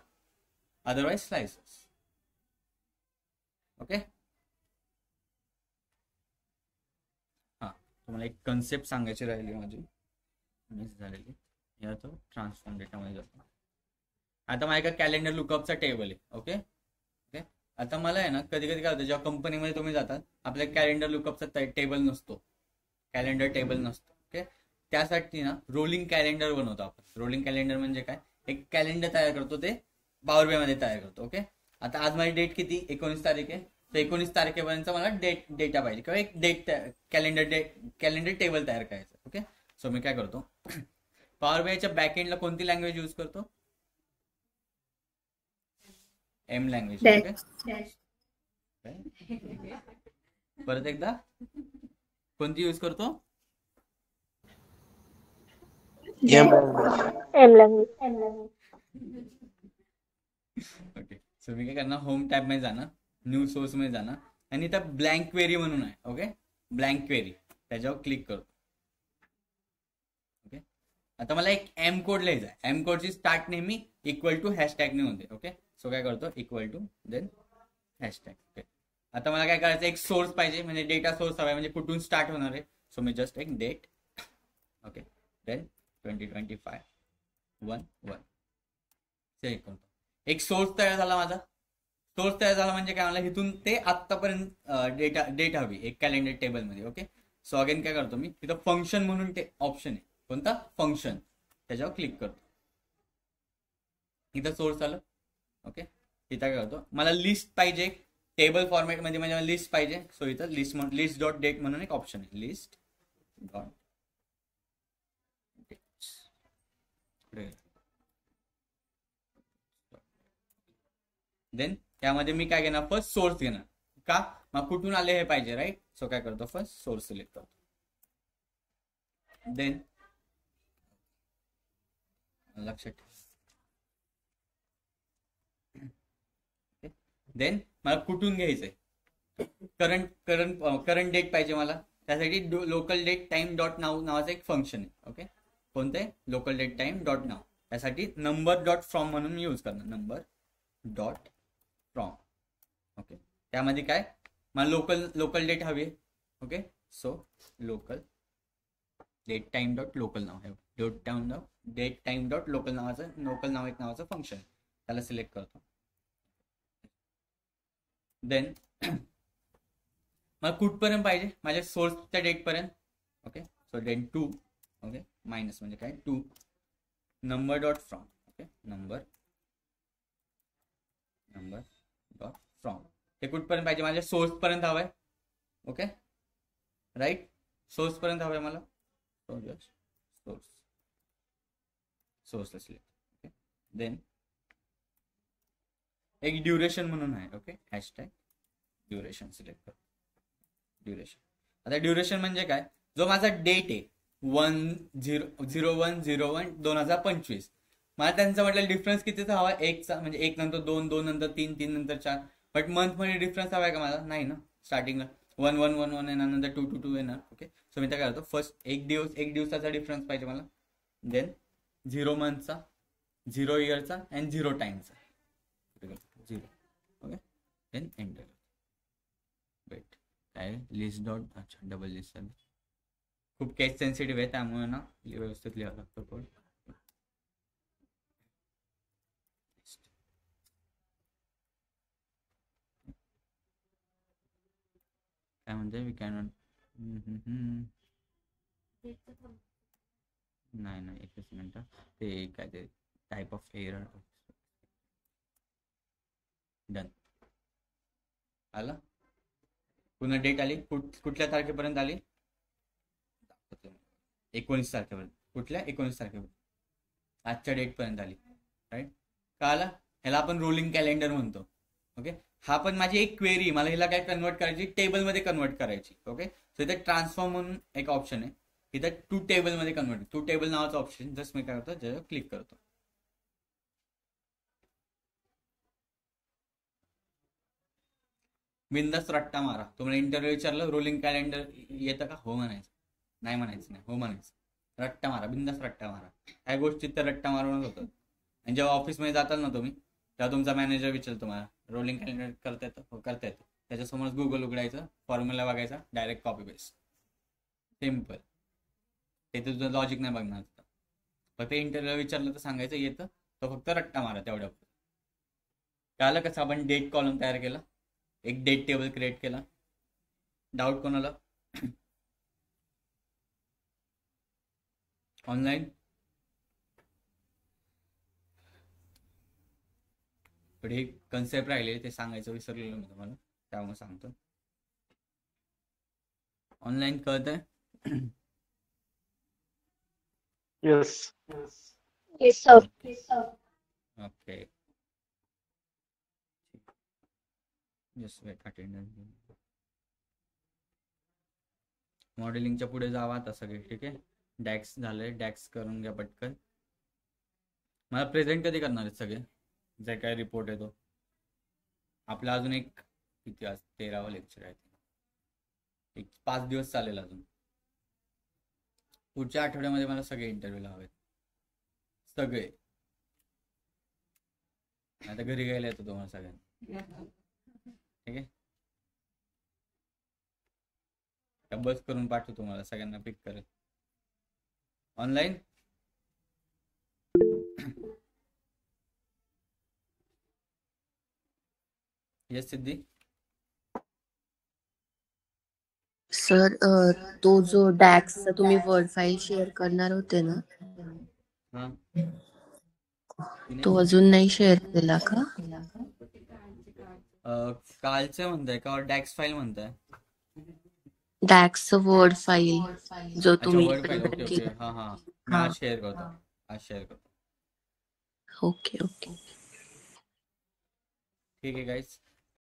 अदरवाइज स्लायसर्स. ओके. हा तुम्हाला एक कन्सेप्ट सांगायची राहिली माझी, मिस झालेली. या तो ट्रान्सफॉर्म डेटामध्ये जातो. आता माझ्या एका कॅलेंडर लुकअपचा टेबल आहे. Okay okay. आता मला आहे ना कधी कधी काय होतं, जेव्हा कंपनीमध्ये तुम्ही जातात आपल्या कॅलेंडर लुकअपचा टेबल नसतो, कॅलेंडर टेबल नसतो. ओके. त्यासाठी ना रोलिंग कॅलेंडर बनवतो आपण. रोलिंग कॅलेंडर म्हणजे काय, एक कॅलेंडर तयार करतो, ते पॉवर BI मध्ये तयार करतो. ओके. आता आज माझी डेट किती, 19 तारीख आहे, तर 19 तारखेपर्यंत मला डेटा पाहिजे किंवा एक कॅलेंडर टेबल तयार करायचं. ओके. सो मी काय करतो, पॉवर BIच्या बॅकएंडला कोणती लँग्वेज यूज करतो, M लँग्वेज. परत एकदा कोणती यूज करतो, M लँग्वेज. ओके. सो मी काय करणार, होम टॅब मध्ये जाणार, न्यू सोर्स मध्ये जाणार आणि इथं ब्लँक क्वेरी म्हणून आहे. ओके. ब्लँक क्वेरी त्याच्यावर क्लिक करतो. आता मला एक एम कोड लिहायचा आहे. एम कोडची स्टार्ट नेहमी इक्वल टू हॅशटॅगने होते. ओके, सो काय करतो equal to then hashtag. Okay, आता मला काय करायचं, एक सोर्स पाहिजे, म्हणजे डेटा सोर्स हवा आहे, म्हणजे कुठून स्टार्ट होणार आहे. सो मी जस्ट एक डेट. ओके, देन 2025-1-1 सिलेक्ट करतो. एक सोर्स तयार झाला माझा. सोर्स तयार झाला म्हणजे काय, मला इथून ते आत्तापर्यंत डेट हवी एक कॅलेंडर टेबलमध्ये. ओके, सो अगेन काय करतो मी, तिथं फंक्शन म्हणून ते ऑप्शन आहे, कोणता फंक्शन, त्याच्यावर क्लिक करतो. इथं सोर्स आलं. ओके, इथं काय करतो, मला लिस्ट पाहिजे टेबल फॉर्मॅटमध्ये, म्हणजे मला लिस्ट पाहिजे. सो इथं लिस्ट डॉट डेट म्हणून एक ऑप्शन आहे, लिस्ट डॉट देन त्यामध्ये मी काय घेणार, फर्स्ट सोर्स घेणार. का, मग कुठून आले हे पाहिजे, राईट. सो काय करतो, फर्स्ट सोर्स सिलेक्ट करतो. देन लक्षात ठेव, देन मला कुठून घ्यायचंय, करंट डेट पाहिजे मला. त्यासाठी local date time dot now नावाचं एक फंक्शन आहे. ओके, कोणतं आहे, local date time dot now. त्यासाठी नंबर डॉट फ्रॉम म्हणून मी यूज करणार, नंबर डॉट फ्रॉम. ओके, त्यामध्ये काय, मला लोकल डेट हवी आहे. Okay, so local date time dot local now आहे, डेट टाइम डॉट लोकल नावाचं फंक्शन, त्याला सिलेक्ट करतो. देन मला कुठपर्यंत पाहिजे, माझ्या सोर्सच्या डेटपर्यंत. Okay, so then 2. Okay, minus म्हणजे काय, 2 number dot from. Okay, number dot from हे कुठपर्यंत पाहिजे, माझ्या सोर्स पर्यंत हवंय. ओके, राईट, सोर्स पर्यंत हवंय मला. सोर्सला सिलेक्ट. ओके, देन एक ड्युरेशन म्हणून आहे. ओके, हॅशटॅग ड्युरेशन सिलेक्ट कर. ड्युरेशन, आता ड्युरेशन म्हणजे काय, जो माझा डेट आहे 01/01/2025, मला त्यांचा म्हटलं डिफरन्स कितीचा हवा, एकचा, म्हणजे 1 नंतर 2, 2 नंतर 3, 3 नंतर 4. बट मंथ मध्ये डिफरन्स हवा आहे का मला, नाही ना. स्टार्टिंगला 1/1/1/1 येणार, नंतर 2/2/2 येणार. ओके, सो मी काय करतो, फर्स्ट एक दिवसाचा डिफरन्स पाहिजे मला. देन 0 मंथचा, 0 इयरचा अँड 0 टाइमचा. 0. Okay, then enter. वेट, काय लिस्ट डॉट, अच्छा डबल लिस्ट. खूप केस सेन्सिटिव्ह आहे, त्यामुळे ना व्यवस्थित लिहावं लागतं कोड. काय म्हणते, वी कॅन नाही एकच मिनिट, ते काय ते टाईप ऑफ एरर. डन, आला. पुन्हा डेट आली, कुठल्या तारखेपर्यंत आली, 19 तारखेपर्यंत. कुठल्या 19 तारखेपर्यंत, आजच्या डेटपर्यंत आली, राईट. का आला, ह्याला आपण रोलिंग कॅलेंडर म्हणतो. ओके, हा पण माझी एक क्वेरी, मला ह्याला काय कन्वर्ट करायची, टेबलमध्ये कन्वर्ट करायची. ओके, सो इथे ट्रान्सफॉर्म म्हणून एक ऑप्शन आहे, इथे टू टेबलमध्ये कन्वर्ट, टू टेबल नावाचं ऑप्शन. जस्ट मी काय करतो, ज्याच्यावर क्लिक करतो. बिंदास रट्टा मारा. तुम्हाला इंटरव्ह्यू विचारलं रोलिंग कॅलेंडर येतं का, हो म्हणायचं, नाही म्हणायचं, नाही हो म्हणायचं. रट्टा मारा, बिंदास रट्टा मारा. काही गोष्टीत तर रट्टा मारूनच होतं. आणि जेव्हा ऑफिसमध्ये जाताल ना तुम्ही, तेव्हा तुमचा मॅनेजर विचारतो तुम्हाला रोलिंग कॅलेंडर करता येतं, हो करता येतं. त्याच्यासमोर गुगल उघडायचं, फॉर्म्युला बघायचा, डायरेक्ट कॉपी पेस्ट, सिम्पल. ते तुझं लॉजिक नाही बघणार. फक्त इंटरव्ह्यू विचारलं तर सांगायचं येतं, तो फक्त रट्टा मारा तेवढ्या. कळलं कसं आपण डेट कॉलम तयार केला, एक डेट टेबल क्रिएट केला. डाऊट कोणाला, ऑनलाईन पण हे कन्सेप्ट राहिले ते सांगायचं विसरलेलं मी तुम्हाला, त्यामुळे सांगतो. ऑनलाईन कळतंय? Yes. Yes, sir. Okay, just wait, attendance. मॉडेलिंगच्या पुढे जावा आता सगळे, ठीक आहे. डॅक्स झाले, डॅक्स करून घ्या पटकन. मला प्रेझेंट कधी करणार आहेत सगळे, जे काय रिपोर्ट येतो आपला. अजून एक किती, आज 13वा लेक्चर आहे, एक 5 दिवस चालेल अजून. पुढच्या आठवड्यामध्ये मला सगळे इंटरव्ह्यूला हवेत. सगळे. आता घरी गेला येतो तुम्हाला सगळ्यांना. ठीक आहे, बस करून पाठवतो तुम्हाला सगळ्यांना पिक करेल ऑनलाईन. येस सिद्धी. सर तो जो डॅक्सचा तुम्ही वर्ड फाईल शेअर करणार होते ना, हा तो अजून नाही शेअर केला का? कालचं म्हणताय का डॅक्स फाईल म्हणताय? डॅक्सचं वर्ड फाईल जो अच्छा तुम्ही वर्ड फाईल. Okay okay. हा हा मी आज शेअर करतो. आज शेअर करतो. Okay okay. ठीक आहे गाईज.